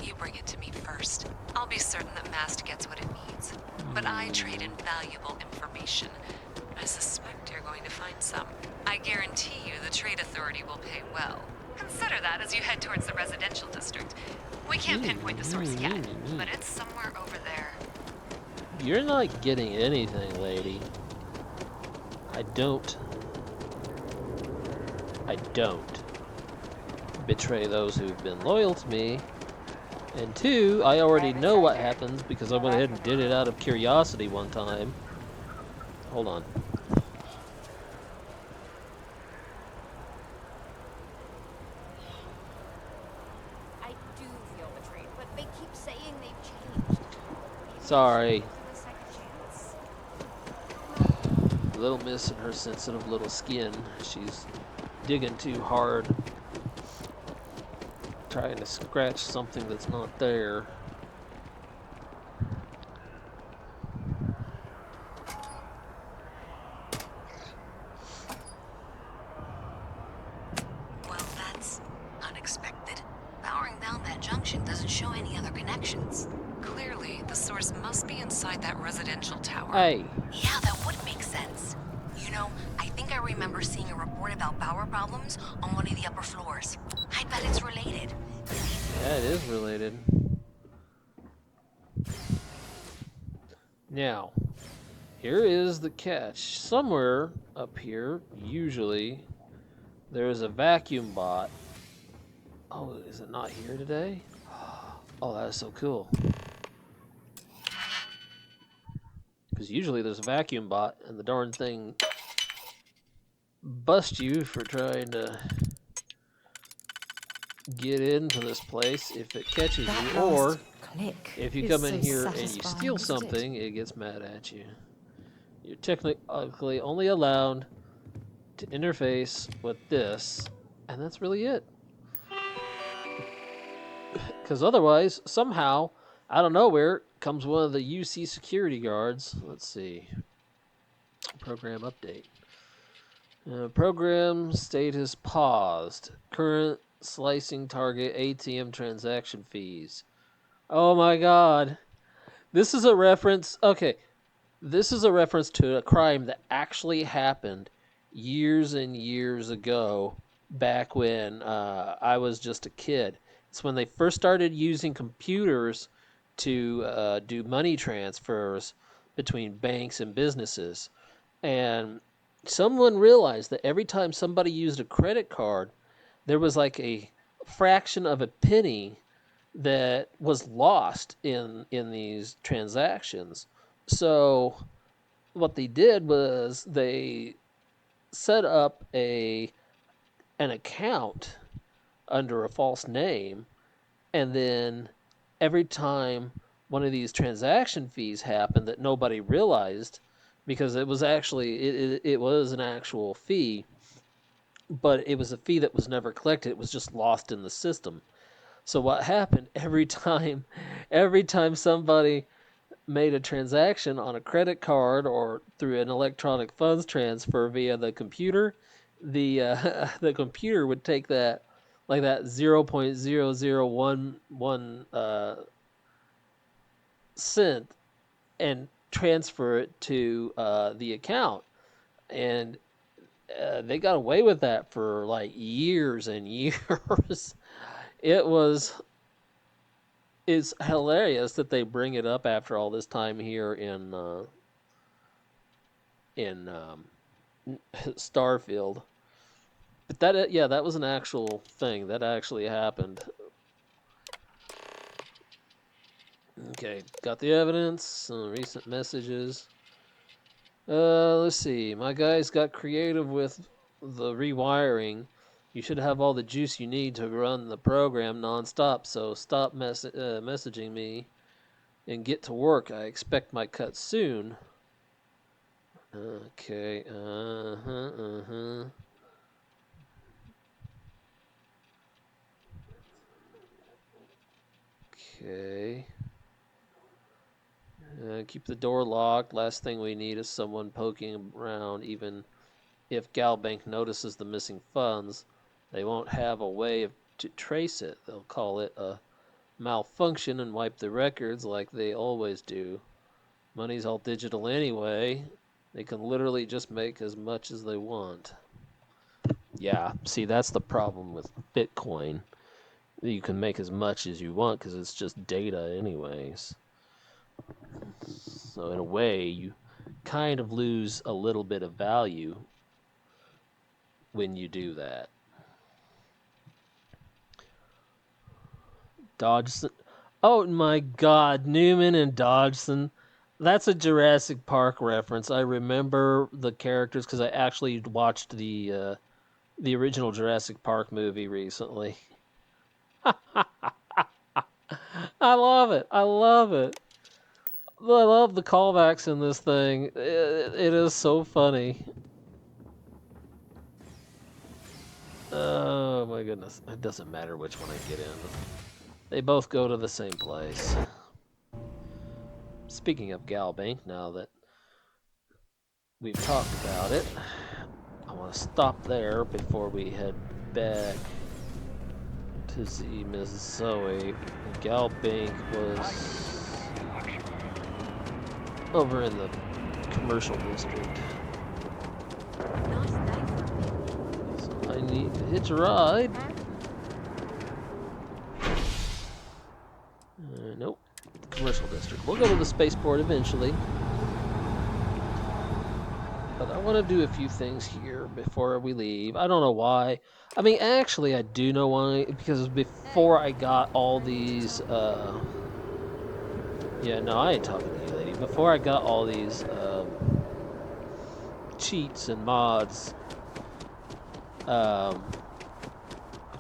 Speaker 14: you bring it to me first. I'll be certain that Mast gets what it needs. But I trade in valuable information. I suspect you're going to find some. I guarantee you the Trade Authority will pay well. Consider that as you head towards the residential district. We can't pinpoint the source yet, but it's somewhere over there.
Speaker 1: You're not getting anything, lady. I don't betray those who've been loyal to me. And two, I already know what happens because I went ahead and did it out of curiosity one time. Hold on.
Speaker 15: I do feel betrayed, but they keep saying they've changed.
Speaker 1: Sorry. Little Miss and her sensitive little skin. She's digging too hard. Trying to scratch something that's not there.
Speaker 13: Well, that's unexpected. Powering down that junction doesn't show any other connections.
Speaker 14: Clearly, the source must be inside that residential tower.
Speaker 1: Hey.
Speaker 13: Yeah, that would make sense. You know, I think I remember seeing a report about power problems on one of the upper floors. I bet it's related.
Speaker 1: Yeah, it is related. Now, here is the catch. Somewhere up here, usually, there is a vacuum bot. Oh, is it not here today? Oh, that is so cool. Because usually there's a vacuum bot, and the darn thing busts you for trying to get into this place if it catches you, or if you come in here and you steal something, it gets mad at you. You're technically only allowed to interface with this, and that's really it. Because otherwise, somehow, out of nowhere, comes one of the UC security guards. Let's see. Program update. Program status paused. Current slicing target ATM transaction fees. Oh my god. This is a reference. Okay. This is a reference to a crime that actually happened years and years ago, back when I was just a kid. It's when they first started using computers to do money transfers between banks and businesses. And someone realized that every time somebody used a credit card, there was like a fraction of a penny that was lost in these transactions. So what they did was they set up an account under a false name, and then every time one of these transaction fees happened that nobody realized, because it was actually it was an actual fee, but it was a fee that was never collected. It was just lost in the system. So what happened every time somebody made a transaction on a credit card or through an electronic funds transfer via the computer, the the computer would take that, like that 0.0011 cent, and transfer it to the account, and they got away with that for like years and years. It's hilarious that they bring it up after all this time here in Starfield. But that was an actual thing that actually happened. Okay, got the evidence, recent messages. Let's see. My guys got creative with the rewiring. You should have all the juice you need to run the program nonstop, so stop messaging me and get to work. I expect my cut soon. Okay, Okay. Keep the door locked. Last thing we need is someone poking around. Even if Galbank notices the missing funds, they won't have a way to trace it. They'll call it a malfunction and wipe the records like they always do. Money's all digital anyway. They can literally just make as much as they want. Yeah, see, that's the problem with Bitcoin. You can make as much as you want because it's just data anyways. So in a way, you kind of lose a little bit of value when you do that. Dodgson. Oh my God, Newman and Dodgson. That's a Jurassic Park reference. I remember the characters because I actually watched the original Jurassic Park movie recently. I love it. I love it. I love the callbacks in this thing. It is so funny. Oh my goodness. It doesn't matter which one I get in. They both go to the same place. Speaking of Galbank, now that we've talked about it, I want to stop there before we head back to see Miss Zoe. Galbank was over in the commercial district. So I need to hitch a ride. Nope. Commercial district. We'll go to the spaceport eventually. But I want to do a few things here before we leave. I don't know why. I mean, actually, I do know why. Because before I got all these... Yeah, no, I ain't talking to you, lady. Before I got all these cheats and mods... of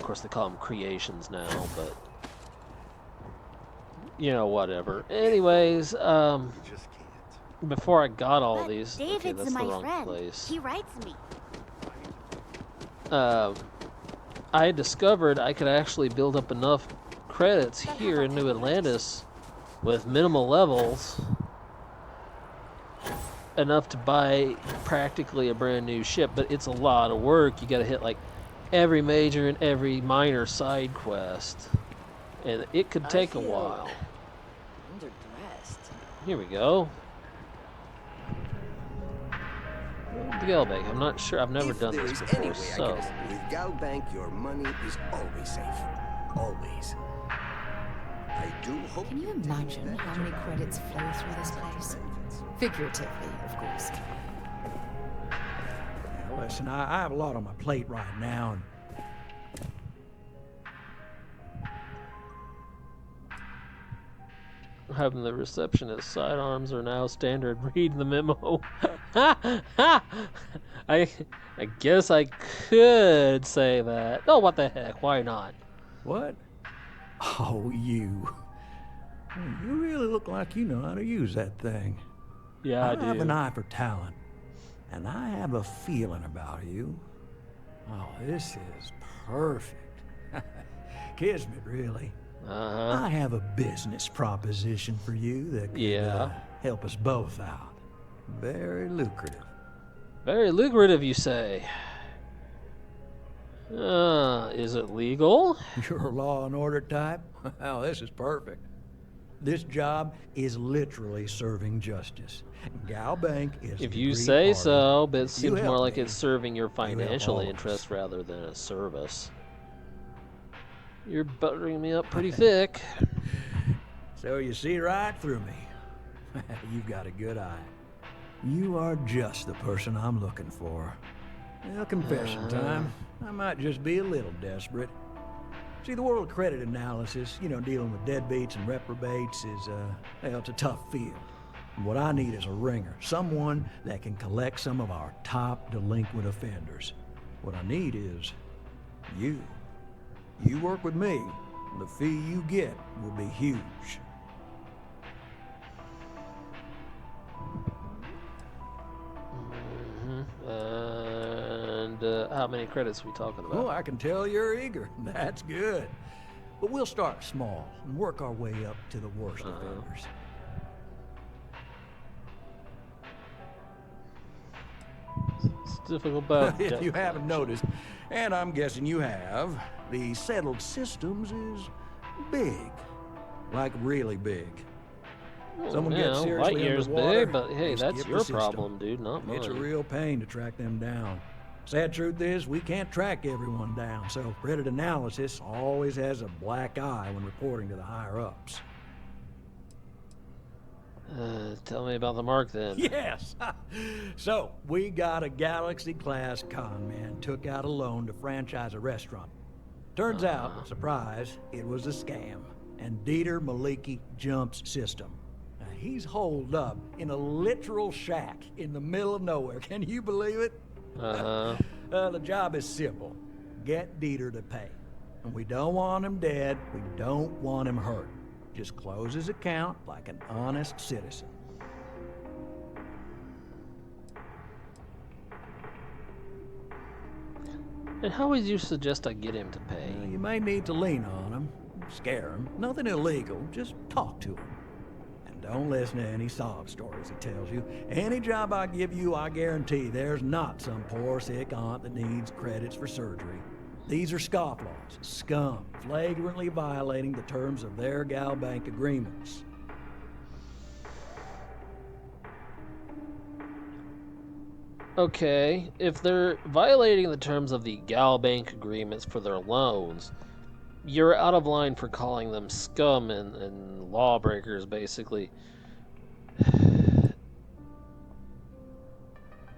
Speaker 1: course, they call them creations now, but... You know, whatever. Anyways, before I got all these...
Speaker 15: David's
Speaker 1: okay, that's the
Speaker 15: my
Speaker 1: wrong
Speaker 15: friend.
Speaker 1: place.
Speaker 15: He writes me.
Speaker 1: I discovered I could actually build up enough credits here in New Atlantis with minimal levels enough to buy practically a brand new ship, but it's a lot of work. You gotta hit like every major and every minor side quest, and it could take a while.
Speaker 5: Underdressed.
Speaker 1: Here we go. The Galbank. I'm not sure. I've never done this before, so.
Speaker 16: With Galbank, your money is always safe. Always. I do hope.
Speaker 8: Can you imagine how many credits flow through this place? Figuratively, of course.
Speaker 17: Now, listen, I have a lot on my plate right now, and
Speaker 1: Having the receptionist sidearms are now standard. Read the memo. I guess I could say that. Oh, what the heck? Why not?
Speaker 17: what? Oh, you. You really look like you know how to use that thing.
Speaker 1: Yeah, I do.
Speaker 17: have an eye for talent, and I have a feeling about you. Oh, this is perfect. Kismet, really. I have a business proposition for you that could help us both out. Very lucrative.
Speaker 1: Very lucrative, you say? Is it legal?
Speaker 17: You're a law and order type? Well, this is perfect. This job is literally serving justice. Galbank is
Speaker 1: if you say so, but it seems more like it's serving your financial interest rather than a service. You're buttering me up pretty thick.
Speaker 17: So you see right through me. You've got a good eye. You are just the person I'm looking for. Well, confession time. I might just be a little desperate. See, the world credit analysis, you know, dealing with deadbeats and reprobates is, well, it's a tough field. And what I need is a ringer, someone that can collect some of our top delinquent offenders. What I need is you. You work with me, and the fee you get will be huge.
Speaker 1: And how many credits are we talking about?
Speaker 17: Oh, I can tell you're eager. That's good. But we'll start small and work our way up to the worst offenders.
Speaker 1: It's difficult, but
Speaker 17: if you haven't noticed, and I'm guessing you have, the settled systems is big. Like really big. Someone gets seriously
Speaker 1: light years
Speaker 17: underwater,
Speaker 1: big, but hey,
Speaker 17: they
Speaker 1: that's
Speaker 17: skip
Speaker 1: your
Speaker 17: the system.
Speaker 1: problem, dude, not mine.
Speaker 17: It's a real pain to track them down. Sad truth is, we can't track everyone down, so credit analysis always has a black eye when reporting to the higher-ups.
Speaker 1: Tell me about the mark then.
Speaker 17: Yes! So, we got a Galaxy-class con man took out a loan to franchise a restaurant. Turns out, surprise, it was a scam. And Dieter Maliki Jump's system. Now, he's holed up in a literal shack in the middle of nowhere. Can you believe it? The job is simple. Get Dieter to pay. And we don't want him dead, we don't want him hurt. Just close his account like an honest citizen.
Speaker 1: And how would you suggest I get him to pay?
Speaker 17: You may need to lean on him, scare him. Nothing illegal, just talk to him. And don't listen to any sob stories he tells you. Any job I give you, I guarantee there's not some poor sick aunt that needs credits for surgery. These are scofflaws, scum, flagrantly violating the terms of their Gal Bank agreements.
Speaker 1: Okay, if they're violating the terms of the Gal Bank agreements for their loans, you're out of line for calling them scum and lawbreakers, basically.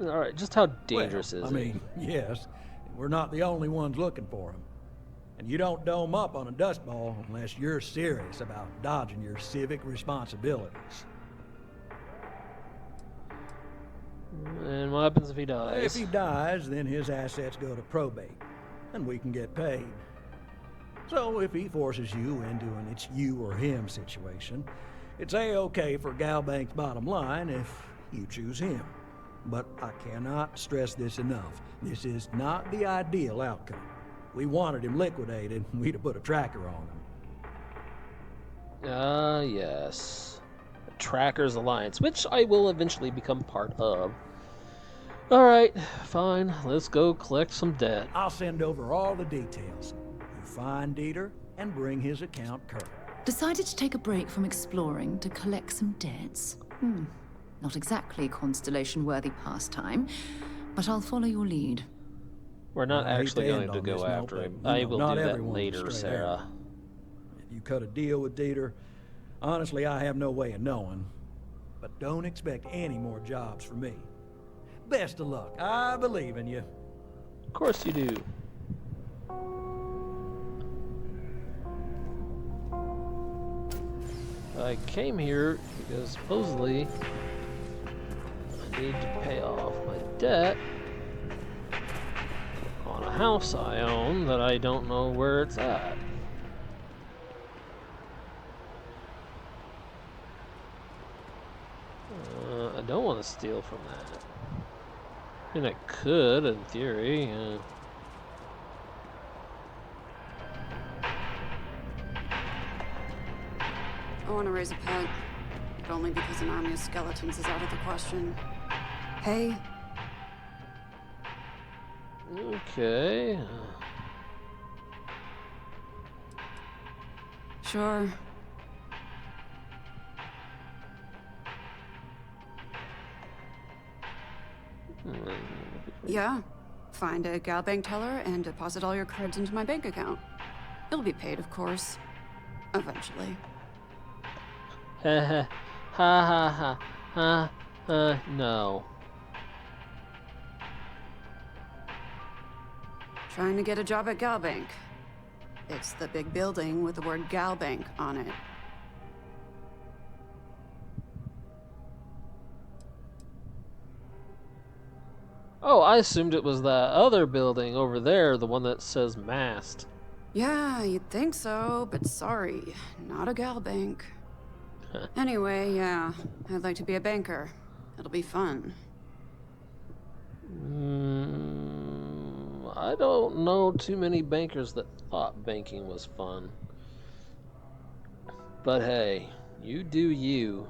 Speaker 1: Alright, just how dangerous is it?
Speaker 17: I mean, yes, we're not the only ones looking for him. And you don't dome up on a dust ball unless you're serious about dodging your civic responsibilities.
Speaker 1: And what happens if he dies?
Speaker 17: If he dies, then his assets go to probate, and we can get paid. So if he forces you into an it's you or him situation, it's A-okay for Gal Bank's bottom line if you choose him. But I cannot stress this enough. This is not the ideal outcome. We wanted him liquidated, we'd have put a tracker on him.
Speaker 1: Yes. The Trackers Alliance, which I will eventually become part of. Alright, fine. Let's go collect some debt.
Speaker 17: I'll send over all the details. You find Dieter and bring his account current.
Speaker 8: Decided to take a break from exploring to collect some debts? Not exactly constellation-worthy pastime, but I'll follow your lead.
Speaker 1: We're not actually going to go after him. I will do that later, Sarah.
Speaker 17: If you cut a deal with Dieter, honestly, I have no way of knowing. But don't expect any more jobs from me. Best of luck. I believe in you.
Speaker 1: Of course you do. I came here because supposedly I need to pay off my debt on a house I own that I don't know where it's at. I don't want to steal from that. I mean, I could, in theory.
Speaker 18: I want to raise a pet, but only because an army of skeletons is out of the question. Hey?
Speaker 1: Okay.
Speaker 18: Sure. Yeah. Find a Gal Bank teller and deposit all your creds into my bank account. It'll be paid, of course. Eventually.
Speaker 1: Ha ha ha ha. No.
Speaker 18: Trying to get a job at Gal Bank. It's the big building with the word Gal Bank on it.
Speaker 1: Oh, I assumed it was that other building over there, the one that says mast.
Speaker 18: Yeah, you'd think so, but sorry, not a Gal Bank. Anyway, yeah, I'd like to be a banker. It'll be fun.
Speaker 1: I don't know too many bankers that thought banking was fun. But hey, you do you.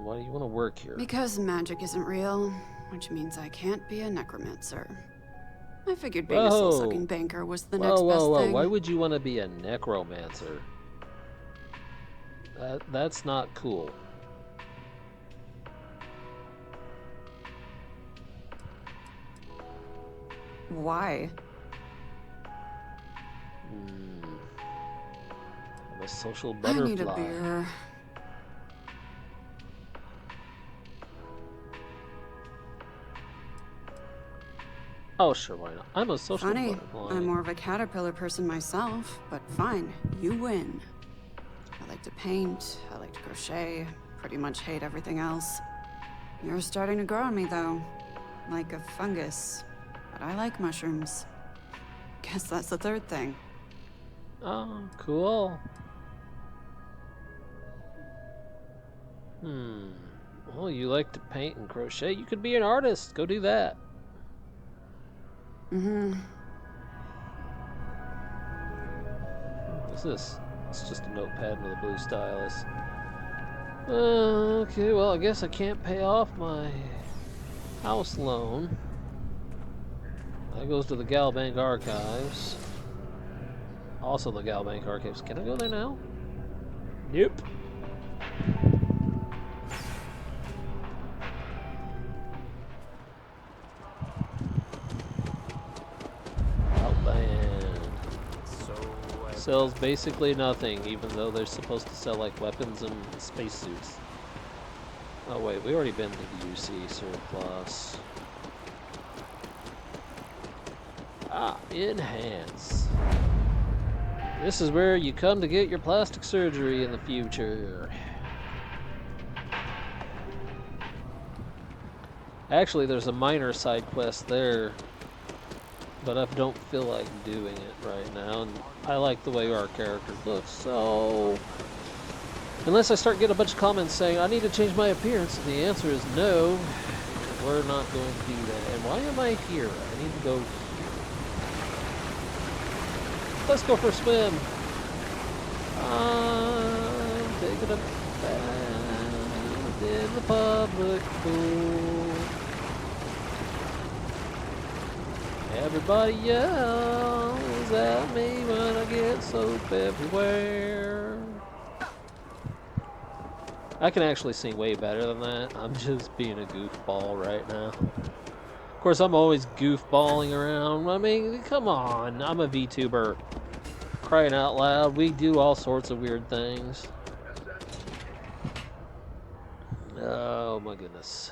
Speaker 1: Why do you want to work here?
Speaker 18: Because magic isn't real, which means I can't be a necromancer. I figured being a soul-sucking banker was the next best thing.
Speaker 1: Why would you want to be a necromancer? That's not cool.
Speaker 18: Why?
Speaker 1: I'm a social
Speaker 18: I
Speaker 1: butterfly.
Speaker 18: need a beer.
Speaker 1: Oh, sure, why not? I'm a social
Speaker 18: Funny,
Speaker 1: butterfly.
Speaker 18: I'm more of a caterpillar person myself, but fine, you win. I like to paint, I like to crochet, pretty much hate everything else. You're starting to grow on me, though. Like a fungus. But I like mushrooms. Guess that's the third thing.
Speaker 1: Oh, cool. Well, you like to paint and crochet. You could be an artist. Go do that. What's this? It's just a notepad with a blue stylus. Okay, well, I guess I can't pay off my house loan. That goes to the Galbank Archives. Also the Galbank Archives. Can I go there now? Nope. Sells basically nothing, even though they're supposed to sell like weapons and spacesuits. Oh wait, we already been to the UC surplus. Enhance. This is where you come to get your plastic surgery in the future. Actually, there's a minor side quest there, but I don't feel like doing it right now, and I like the way our character looks, so unless I start getting a bunch of comments saying I need to change my appearance, the answer is no, we're not going to do that. And why am I here? I need to go. Let's go for a swim. I'm taking a bath in the public pool. Everybody yells at me when I get soap everywhere. I can actually sing way better than that. I'm just being a goofball right now. Of course, I'm always goofballing around. I mean, come on. I'm a VTuber. Crying out loud. We do all sorts of weird things. Oh my goodness.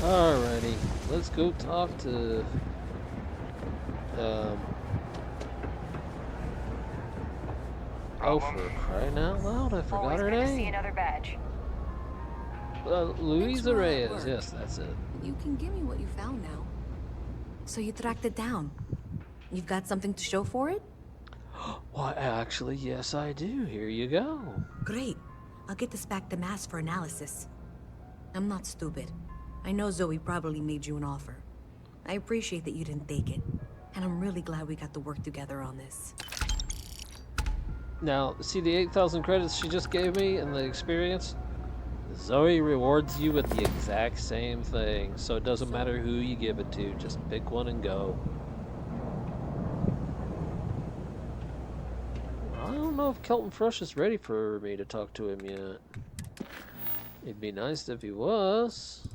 Speaker 1: Alrighty, let's go talk to oh, for crying out loud, I forgot her
Speaker 4: Always good to see
Speaker 1: name.
Speaker 4: another badge.
Speaker 1: Louisa Reyes, yes, that's it.
Speaker 13: You can give me what you found now. So you tracked it down. You've got something to show for it?
Speaker 1: Why, actually, yes, I do. Here you go.
Speaker 13: Great. I'll get this back to Mass for analysis. I'm not stupid. I know Zoe probably made you an offer. I appreciate that you didn't take it. And I'm really glad we got to work together on this.
Speaker 1: Now, see the 8,000 credits she just gave me and the experience? Zoe rewards you with the exact same thing, so it doesn't matter who you give it to, just pick one and go. I don't know if Kelton Frush is ready for me to talk to him yet. It'd be nice if he was.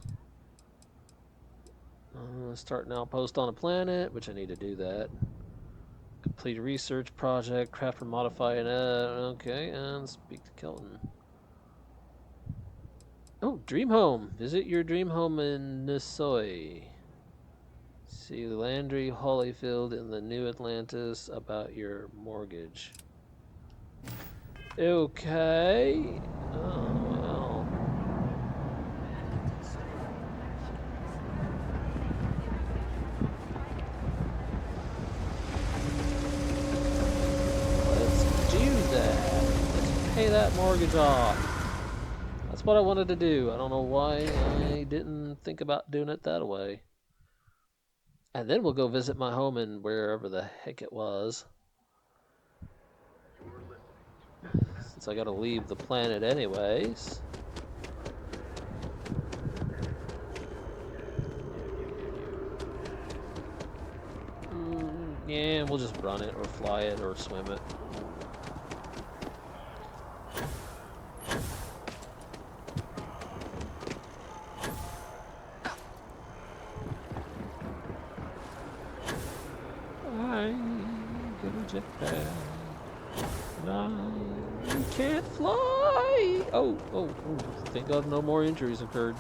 Speaker 1: Start an outpost on a planet, which I need to do that. Complete a research project, craft or modify an okay, and speak to Kelton. Oh, dream home. Visit your dream home in Nisoy. See Landry Holyfield in the New Atlantis about your mortgage. Okay. Oh, well. Let's do that. Let's pay that mortgage off. That's what I wanted to do. I don't know why I didn't think about doing it that way. And then we'll go visit my home in wherever the heck it was. Since I gotta leave the planet anyways. Yeah, we'll just run it or fly it or swim it. I get a jetpack. I can't fly. Oh, thank God no more injuries occurred.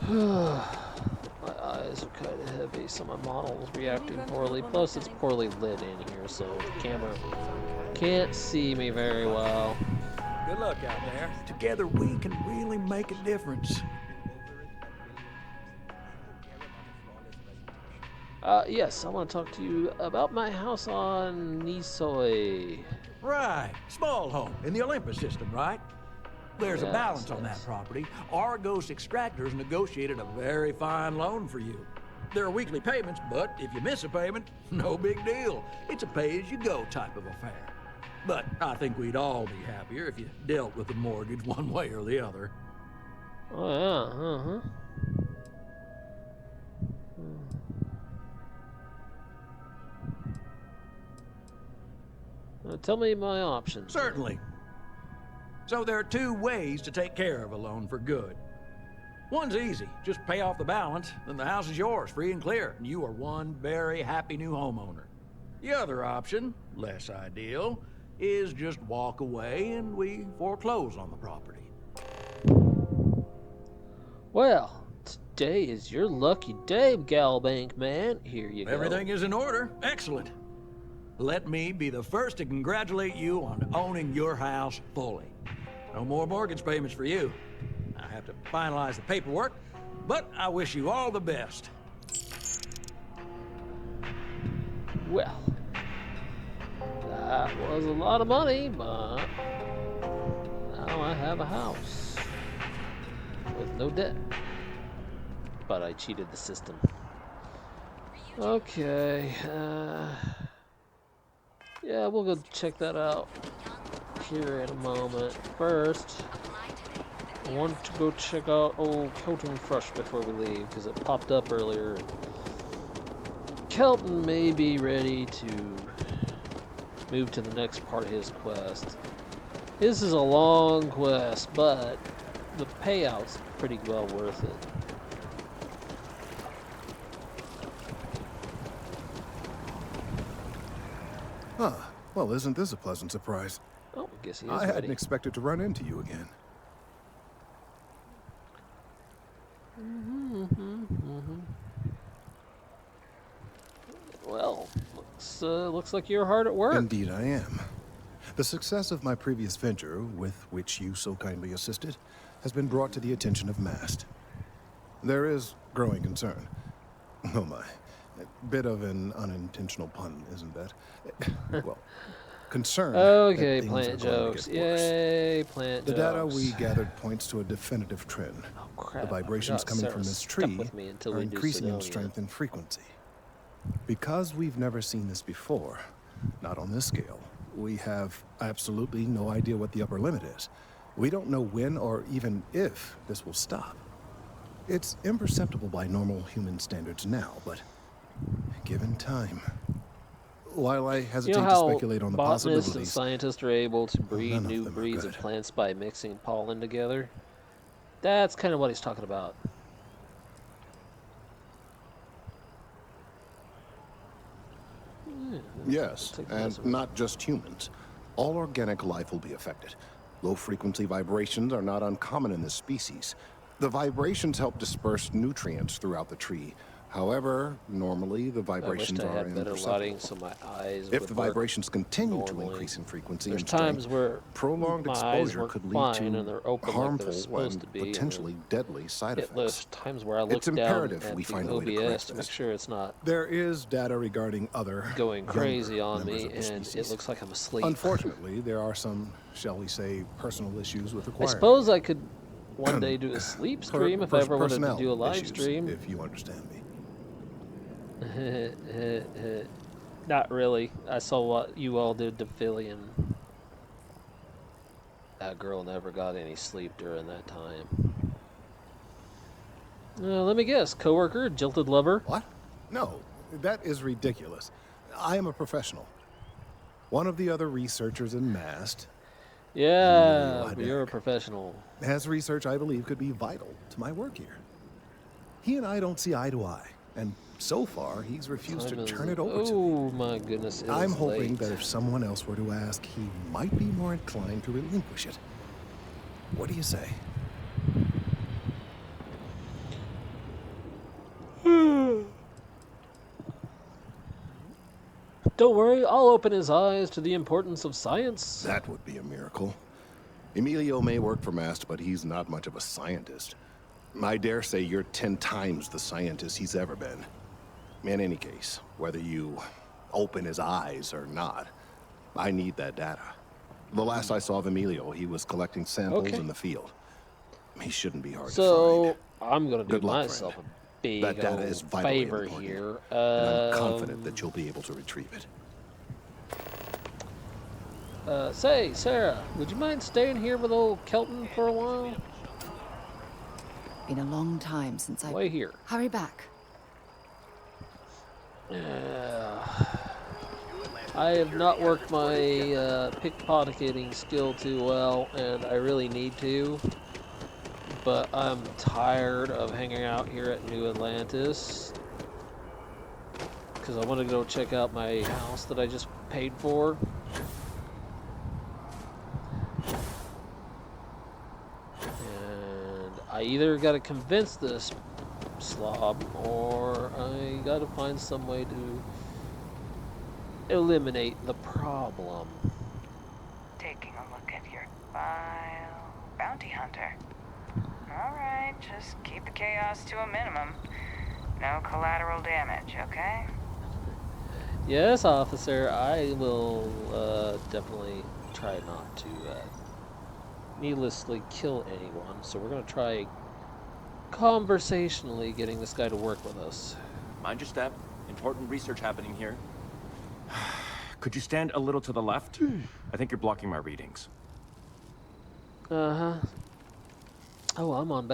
Speaker 1: My eyes are kind of heavy, so my model's reacting poorly. Plus, it's poorly lit in here, so the camera can't see me very well.
Speaker 17: Good luck out there. Together we can really make a difference.
Speaker 1: Yes, I want to talk to you about my house on Nisoi.
Speaker 17: Right. Small home in the Olympus system, right? There's a balance on that property. Argos Extractors negotiated a very fine loan for you. There are weekly payments, but if you miss a payment, no big deal. It's a pay-as-you-go type of affair. But I think we'd all be happier if you dealt with the mortgage one way or the other.
Speaker 1: Oh, yeah, tell me my options.
Speaker 17: Certainly. So there are two ways to take care of a loan for good. One's easy. Just pay off the balance, then the house is yours, free and clear, and you are one very happy new homeowner. The other option, less ideal, is just walk away and we foreclose on the property.
Speaker 1: Well, today is your lucky day, Galbank man. Here you go.
Speaker 17: Everything is in order. Excellent. Let me be the first to congratulate you on owning your house fully. No more mortgage payments for you. I have to finalize the paperwork, but I wish you all the best.
Speaker 1: Well, that was a lot of money, but now I have a house with no debt. But I cheated the system. Okay, yeah, we'll go check that out here in a moment. First, I want to go check out old Kelton Fresh before we leave, because it popped up earlier. Kelton may be ready to move to the next part of his quest. This is a long quest, but the payout's pretty well worth it.
Speaker 10: Huh. Well, isn't this a pleasant surprise?
Speaker 1: Oh, I guess he is
Speaker 10: I
Speaker 1: ready.
Speaker 10: hadn't expected to run into you again.
Speaker 1: Well, looks like you're hard at work.
Speaker 10: Indeed I am. The success of my previous venture, with which you so kindly assisted, has been brought to the attention of Mast. There is growing concern. Oh my. A bit of an unintentional pun, isn't that? Well, concern.
Speaker 1: Okay,
Speaker 10: that
Speaker 1: plant jokes. Yay, plant
Speaker 10: the
Speaker 1: jokes.
Speaker 10: data we gathered points to a definitive trend.
Speaker 1: Oh, crap.
Speaker 10: The vibrations coming from this tree are increasing in
Speaker 1: Sidonia.
Speaker 10: strength and frequency. Because we've never seen this before, not on this scale, we have absolutely no idea what the upper limit is. We don't know when or even if this will stop. It's imperceptible by normal human standards now, but given time. While I hesitate to speculate on the possibilities,
Speaker 1: botanists and scientists are able to breed new breeds of plants by mixing pollen together. That's kind of what he's talking about.
Speaker 10: yes, and not just humans. All organic life will be affected. Low-frequency vibrations are not uncommon in this species. The vibrations help disperse nutrients throughout the tree. However, normally the vibrations
Speaker 1: I wished I
Speaker 10: are
Speaker 1: had better
Speaker 10: imperceptible.
Speaker 1: lighting so my eyes
Speaker 10: If
Speaker 1: would
Speaker 10: the
Speaker 1: work
Speaker 10: vibrations continue
Speaker 1: normally.
Speaker 10: to increase in frequency
Speaker 1: There's
Speaker 10: and strength,
Speaker 1: times where
Speaker 10: prolonged
Speaker 1: my eyes
Speaker 10: exposure
Speaker 1: work
Speaker 10: could lead
Speaker 1: fine and
Speaker 10: to
Speaker 1: they're open like
Speaker 10: harmful
Speaker 1: they're supposed
Speaker 10: and
Speaker 1: to be, and
Speaker 10: potentially deadly side
Speaker 1: There's
Speaker 10: effects.
Speaker 1: times where I look
Speaker 10: It's
Speaker 1: down
Speaker 10: imperative
Speaker 1: at
Speaker 10: we
Speaker 1: the
Speaker 10: find a way to correct
Speaker 1: OBS to make
Speaker 10: this.
Speaker 1: sure it's not
Speaker 10: There is data regarding other
Speaker 1: going crazy
Speaker 10: younger
Speaker 1: on
Speaker 10: members
Speaker 1: me,
Speaker 10: of the
Speaker 1: and
Speaker 10: species.
Speaker 1: it looks like I'm asleep.
Speaker 10: Unfortunately, there are some, shall we say, personal issues with
Speaker 1: I
Speaker 10: acquiring.
Speaker 1: suppose I could one day do a sleep stream if I ever wanted to do a live
Speaker 10: issues,
Speaker 1: stream.
Speaker 10: if you understand me.
Speaker 1: Not really. I saw what you all did to Fillion. That girl never got any sleep during that time. Let me guess. Coworker, jilted lover?
Speaker 10: What? No, that is ridiculous. I am a professional. One of the other researchers in MAST.
Speaker 1: Yeah, you're a professional.
Speaker 10: Has research I believe could be vital to my work here. He and I don't see eye to eye, and so far he's refused to turn it over to me.
Speaker 1: Oh my goodness,
Speaker 10: I'm hoping that if someone else were to ask, he might be more inclined to relinquish it. What do you say?
Speaker 1: Don't worry, I'll open his eyes to the importance of science.
Speaker 10: That would be a miracle. Emilio may work for MAST, but he's not much of a scientist. I dare say you're 10 times the scientist he's ever been. In any case, whether you open his eyes or not, I need that data. The last I saw of Emilio, he was collecting samples in the field. He shouldn't be hard to find.
Speaker 1: So, I'm going to do myself a big
Speaker 10: that data is vitally
Speaker 1: favor
Speaker 10: important,
Speaker 1: here.
Speaker 10: And I'm confident that you'll be able to retrieve it.
Speaker 1: Say, Sarah, would you mind staying here with old Kelton for a while?
Speaker 8: Been a long time since
Speaker 1: Wait here.
Speaker 8: Hurry back.
Speaker 1: I have not worked my pickpocketing skill too well, and I really need to. But I'm tired of hanging out here at New Atlantis. Because I want to go check out my house that I just paid for. And I either got to convince this slob, or I got to find some way to eliminate the problem.
Speaker 4: Taking a look at your file. Bounty hunter. Alright, just keep the chaos to a minimum. No collateral damage, okay?
Speaker 1: Yes, officer, I will definitely try not to needlessly kill anyone. So we're going to try conversationally getting this guy to work with us.
Speaker 19: Mind your step. Important research happening here. Could you stand a little to the left? I think you're blocking my readings.
Speaker 1: Uh-huh. Oh, I'm on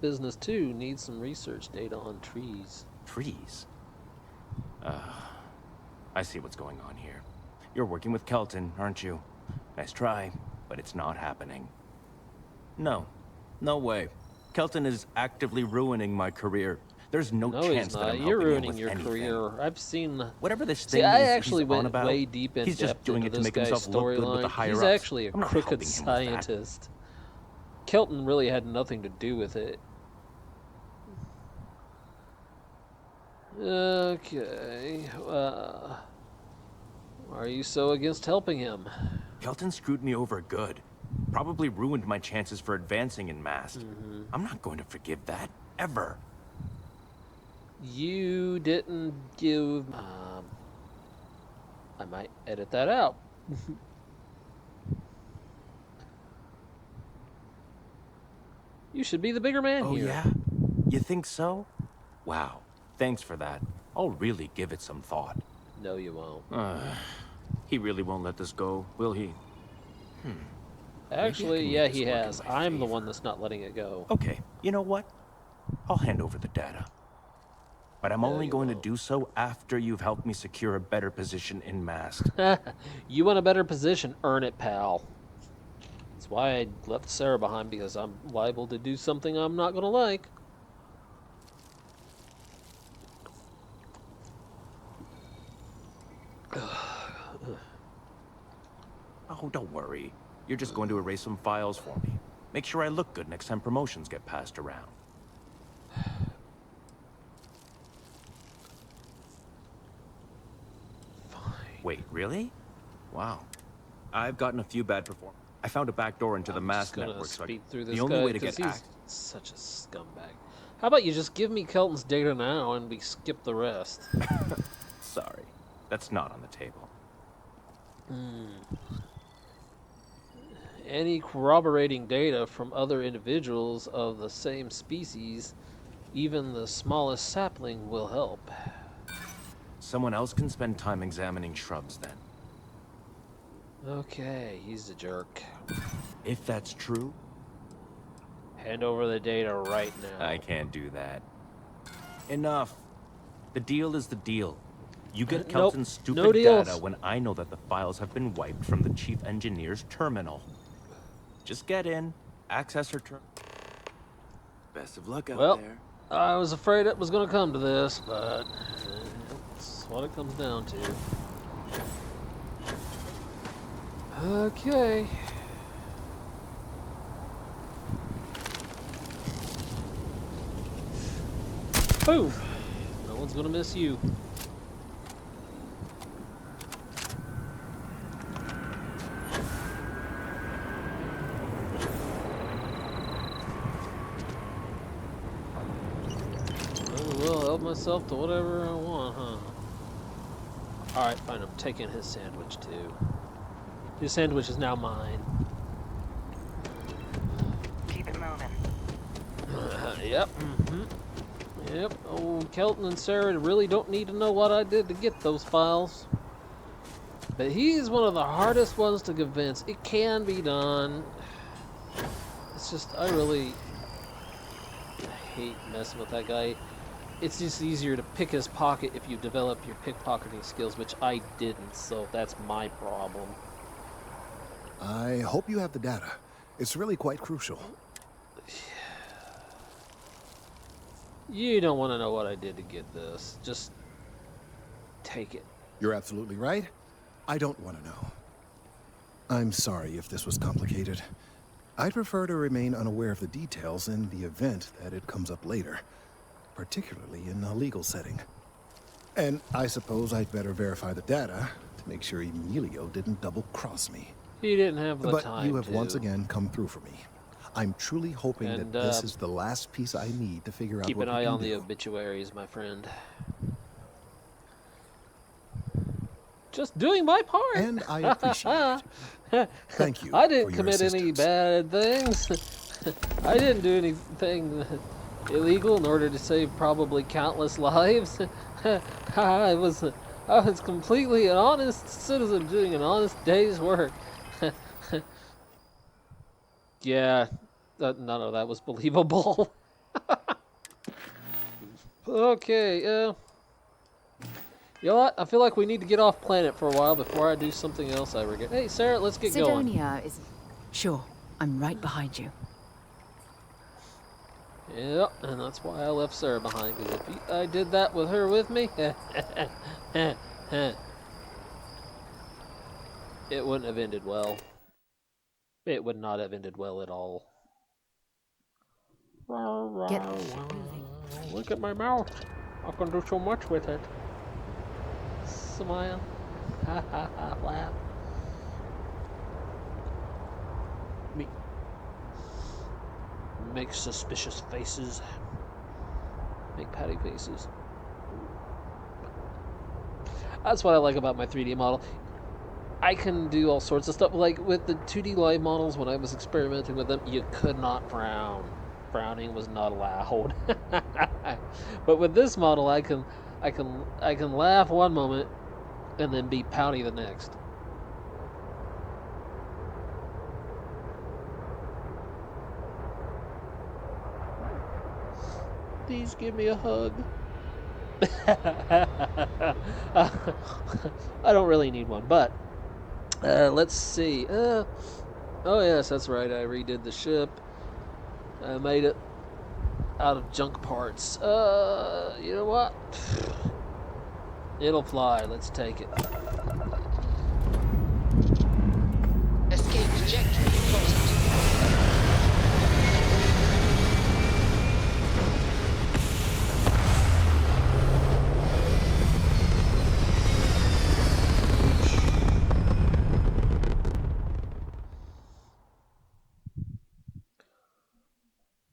Speaker 1: business too. Need some research data on trees.
Speaker 19: Trees? I see what's going on here. You're working with Kelton, aren't you? Nice try, but it's not happening. No. No way. Kelton is actively ruining my career. There's no chance that I'm
Speaker 1: You're
Speaker 19: helping him
Speaker 1: ruining
Speaker 19: with
Speaker 1: your
Speaker 19: anything.
Speaker 1: career. I've seen
Speaker 19: whatever this thing
Speaker 1: I
Speaker 19: is
Speaker 1: actually
Speaker 19: he's on
Speaker 1: went
Speaker 19: about,
Speaker 1: way deep in
Speaker 19: he's just
Speaker 1: depth
Speaker 19: doing
Speaker 1: into
Speaker 19: it to
Speaker 1: this
Speaker 19: make
Speaker 1: guy's
Speaker 19: himself look good with the
Speaker 1: storyline.
Speaker 19: higher
Speaker 1: He's
Speaker 19: ups.
Speaker 1: actually a
Speaker 19: I'm not
Speaker 1: crooked
Speaker 19: helping him with that.
Speaker 1: scientist. Kelton really had nothing to do with it. Okay. Are you so against helping him?
Speaker 19: Kelton screwed me over good. Probably ruined my chances for advancing in MAST. I'm not going to forgive that, ever.
Speaker 1: You didn't give... I might edit that out. You should be the bigger man
Speaker 19: Oh,
Speaker 1: here.
Speaker 19: yeah? You think so? Wow. Thanks for that. I'll really give it some thought.
Speaker 1: No, you won't.
Speaker 19: He really won't let this go, will he?
Speaker 1: Actually, yeah, he has. I'm the one that's not letting it go.
Speaker 19: Okay, you know what? I'll hand over the data. But I'm only going to do so after you've helped me secure a better position in MAST.
Speaker 1: You want a better position? Earn it, pal. That's why I left Sarah behind, because I'm liable to do something I'm not going to like.
Speaker 19: Oh, don't worry. You're just going to erase some files for me. Make sure I look good next time promotions get passed around. Wait, really? Wow. I've gotten a few bad performances. I found a back door into the MAST network, so the only way to get
Speaker 1: he's such a scumbag. How about you just give me Kelton's data now and we skip the rest?
Speaker 19: Sorry. That's not on the table.
Speaker 1: Any corroborating data from other individuals of the same species, even the smallest sapling, will help.
Speaker 19: Someone else can spend time examining shrubs then.
Speaker 1: Okay, he's a jerk.
Speaker 19: If that's true...
Speaker 1: Hand over the data right now.
Speaker 19: I can't do that. Enough. The deal is the deal. You get Kelton's stupid data when I know that the files have been wiped from the chief engineer's terminal. Just get in, access her terminal. Best of luck out there.
Speaker 1: I was afraid it was going to come to this, but it's what it comes down to. Okay. Boom! No one's gonna miss you. Oh, well, help myself to whatever I want, huh? Alright, fine, I'm taking his sandwich too. His sandwich is now mine.
Speaker 4: Keep it moving.
Speaker 1: Yep. Yep. Oh, Kelton and Sarah really don't need to know what I did to get those files. But he's one of the hardest ones to convince. It can be done. It's just, I really hate messing with that guy. It's just easier to pick his pocket if you develop your pickpocketing skills, which I didn't, so that's my problem.
Speaker 10: I hope you have the data. It's really quite crucial.
Speaker 1: You don't want to know what I did to get this. Just take it.
Speaker 10: You're absolutely right. I don't want to know. I'm sorry if this was complicated. I'd prefer to remain unaware of the details in the event that it comes up later, particularly in a legal setting. And I suppose I'd better verify the data to make sure Emilio didn't double-cross me.
Speaker 1: He didn't have the time
Speaker 10: But you have once again come through for me. I'm truly hoping that this is the last piece I need to figure out what we can do.
Speaker 1: Keep an eye on the obituaries, my friend. Just doing my part.
Speaker 10: And I appreciate it. Thank you.
Speaker 1: I didn't commit any bad things. I didn't do anything illegal in order to save probably countless lives. I was completely an honest citizen doing an honest day's work. Yeah, none of that was believable. Okay, you know what? I feel like we need to get off planet for a while before I do something else I regret. Hey, Sarah, let's get going.
Speaker 8: Sidonia is... Sure, I'm right behind you.
Speaker 1: Yep, and that's why I left Sarah behind, because if I did that with her with me, it wouldn't have ended well. It would not have ended well at all.
Speaker 8: Get moving.
Speaker 1: Look at my mouth. I can do so much with it. Smile. Ha ha ha. Laugh. Make suspicious faces. Make patty faces. That's what I like about my 3D model. I can do all sorts of stuff. Like with the 2D live models, when I was experimenting with them, you could not frown. Frowning was not allowed. But with this model, I can laugh one moment and then be pouty the next. Please give me a hug. I don't really need one, but let's see. Oh yes, that's right. I redid the ship. I made it out of junk parts. You know what? It'll fly. Let's take it.
Speaker 13: Escape trajectory closed.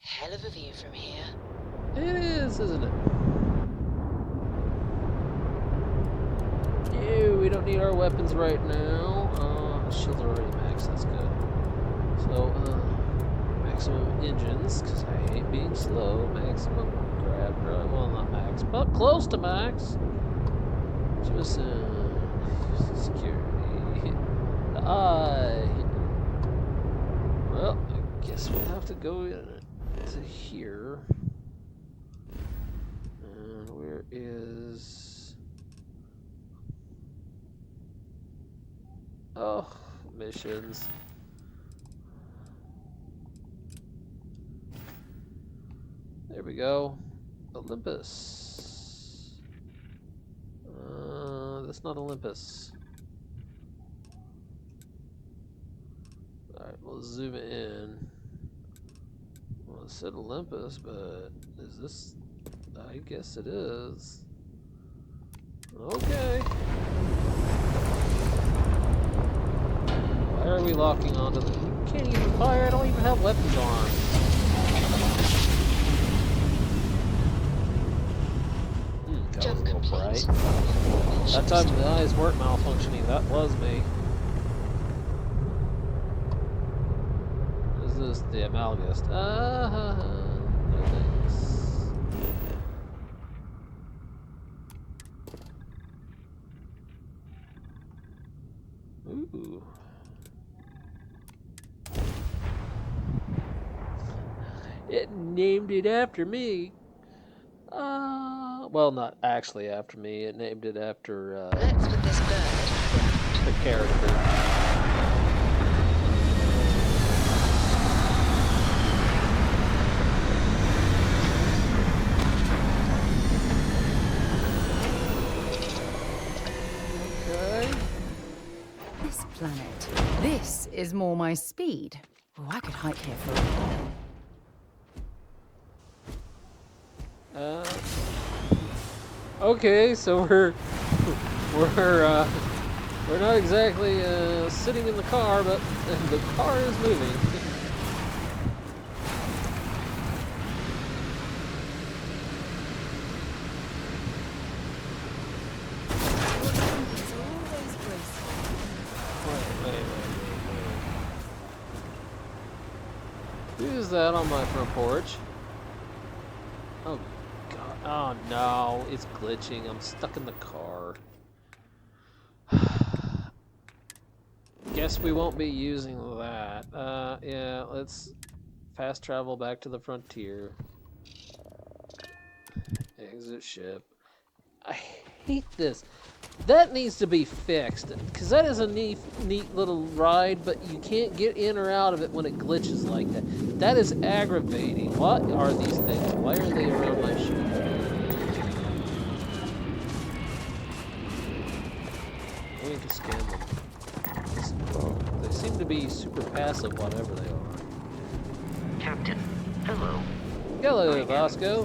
Speaker 13: Hell of a view from here.
Speaker 1: It is, isn't it? Ew, we don't need our weapons right now. Shields are already maxed, that's good. So, maximum engines, because I hate being slow. Maximum grab drive, well, not max, but close to max. Just security. Well, I guess we have to go to here. And where is... Oh, missions. There we go. Olympus. That's not Olympus. Alright, we'll zoom in. Well, it said Olympus, but is this... I guess it is. Okay. Why are we locking onto the... You can't even fire, I don't even have weapons on. That was a little bright. That time the eyes weren't malfunctioning, that was me. Is this the Amalgast? No thanks. Ooh. It named it after me. Well, not actually after me. It named it after
Speaker 13: Let's put this bird.
Speaker 1: the character. Okay.
Speaker 8: This planet. This is more my speed. Oh, I could hike here for a while.
Speaker 1: Okay, so we're not exactly sitting in the car, but the car is moving. Who's that on my front porch? Oh god. Oh no, it's glitching. I'm stuck in the car. Guess we won't be using that. Yeah, let's fast travel back to the frontier. Exit ship. I hate this. That needs to be fixed, because that is a neat little ride, but you can't get in or out of it when it glitches like that. That is aggravating. What are these things? Why are they around my ship? We need to scan them. They seem to be super passive, whatever they are.
Speaker 6: Captain, hello.
Speaker 1: Hello, Vasco.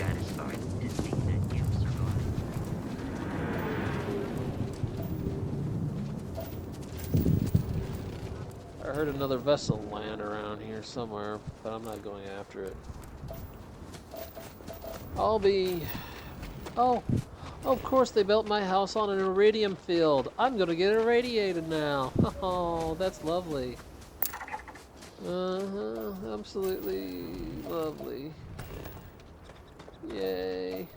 Speaker 1: I heard another vessel land around here somewhere, but I'm not going after it. I'll be... Oh, of course they built my house on an iridium field. I'm gonna get irradiated now. Oh, that's lovely. Absolutely lovely. Yay.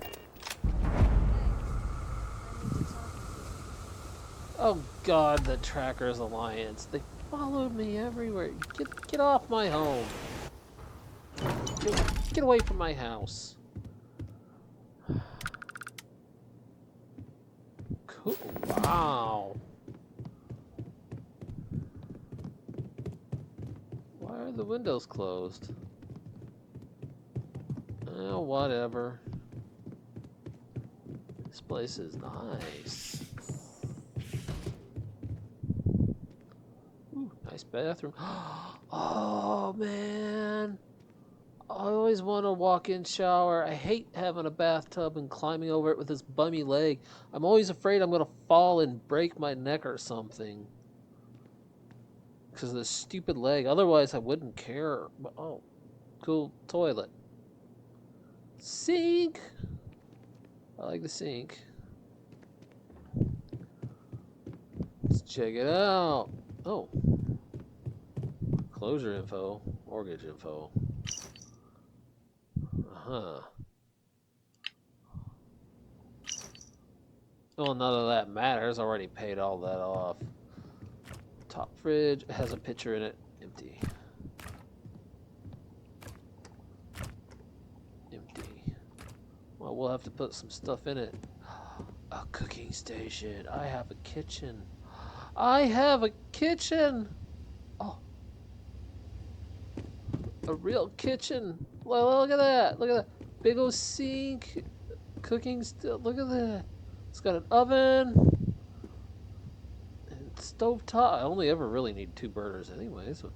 Speaker 1: Oh god, the Trackers Alliance. They followed me everywhere. Get off my home. Get away from my house. Cool. Wow. Why are the windows closed? Oh, whatever. This place is nice. Ooh, nice bathroom. Oh, man. I always want a walk-in shower. I hate having a bathtub and climbing over it with this bummy leg. I'm always afraid I'm going to fall and break my neck or something. Because of this stupid leg. Otherwise, I wouldn't care. But, oh, cool toilet. Sink! I like the sink. Let's check it out. Oh. Closure info. Mortgage info. Uh-huh. Well, none of that matters. I already paid all that off. Top fridge has a pitcher in it. Empty. Empty. Well, we'll have to put some stuff in it. A cooking station. I have a kitchen. I have a kitchen. Oh. A real kitchen. Look at that. Look at that. Big old sink. Cooking still. Look at that. It's got an oven. And stove top. I only ever really need 2 burners anyway, so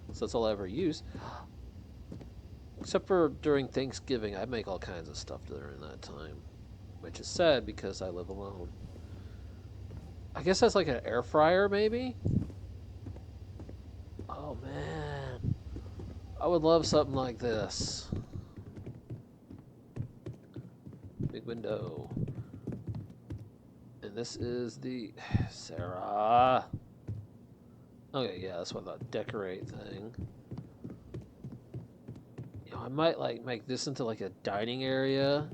Speaker 1: that's all I ever use. Except for during Thanksgiving, I make all kinds of stuff during that time. Which is sad because I live alone. I guess that's like an air fryer, maybe? Oh, man. I would love something like this. Big window. And this is the... Sarah. Okay, yeah, that's what I thought. Decorate thing. You know, I might, like, make this into, like, a dining area.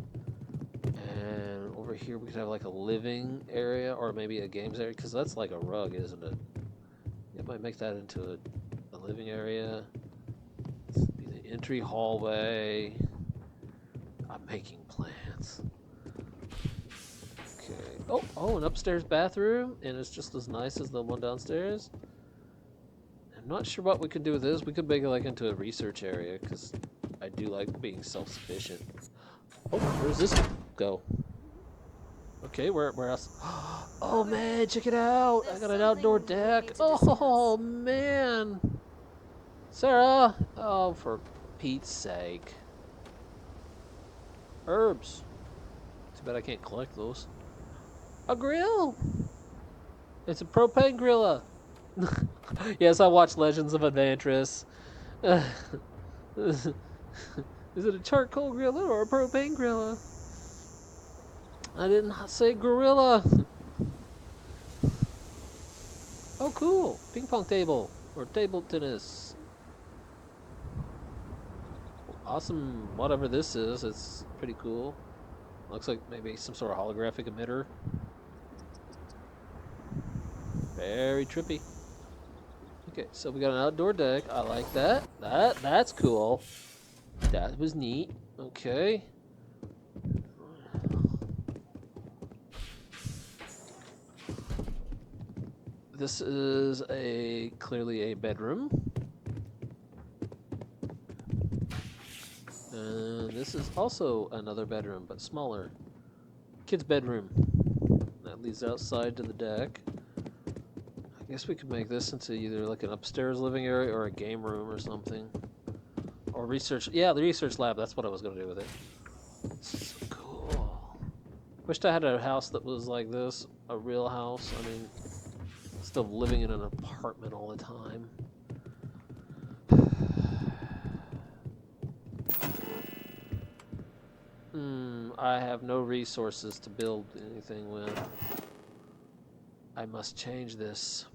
Speaker 1: And over here we could have, like, a living area. Or maybe a games area. Because that's like a rug, isn't it? I might make that into a living area. Be the entry hallway. I'm making plans. Okay. Oh, an upstairs bathroom, and it's just as nice as the one downstairs. I'm not sure what we could do with this. We could make it like into a research area, because I do like being self-sufficient. Oh, where's this go? Okay, where else? Oh man, check it out! I got an outdoor deck. Oh man, Sarah! Oh, for Pete's sake. Herbs. Too bad I can't collect those. A grill! It's a propane grilla. Yes, I watched Legends of Adventurous. Is it a charcoal grilla or a propane grilla? I didn't say gorilla. Oh, cool. Ping pong table. Or table tennis. Awesome. Whatever this is, it's pretty cool. Looks like maybe some sort of holographic emitter. Very trippy. Okay, so we got an outdoor deck. I like that. That's cool. That was neat. Okay. This is clearly a bedroom. And this is also another bedroom, but smaller. Kid's bedroom. That leads outside to the deck. I guess we could make this into either like an upstairs living area or a game room or something. Or research. Yeah, the research lab. That's what I was going to do with it. So cool. Wished I had a house that was like this. A real house. I mean, instead of living in an apartment all the time. I have no resources to build anything with. I must change this.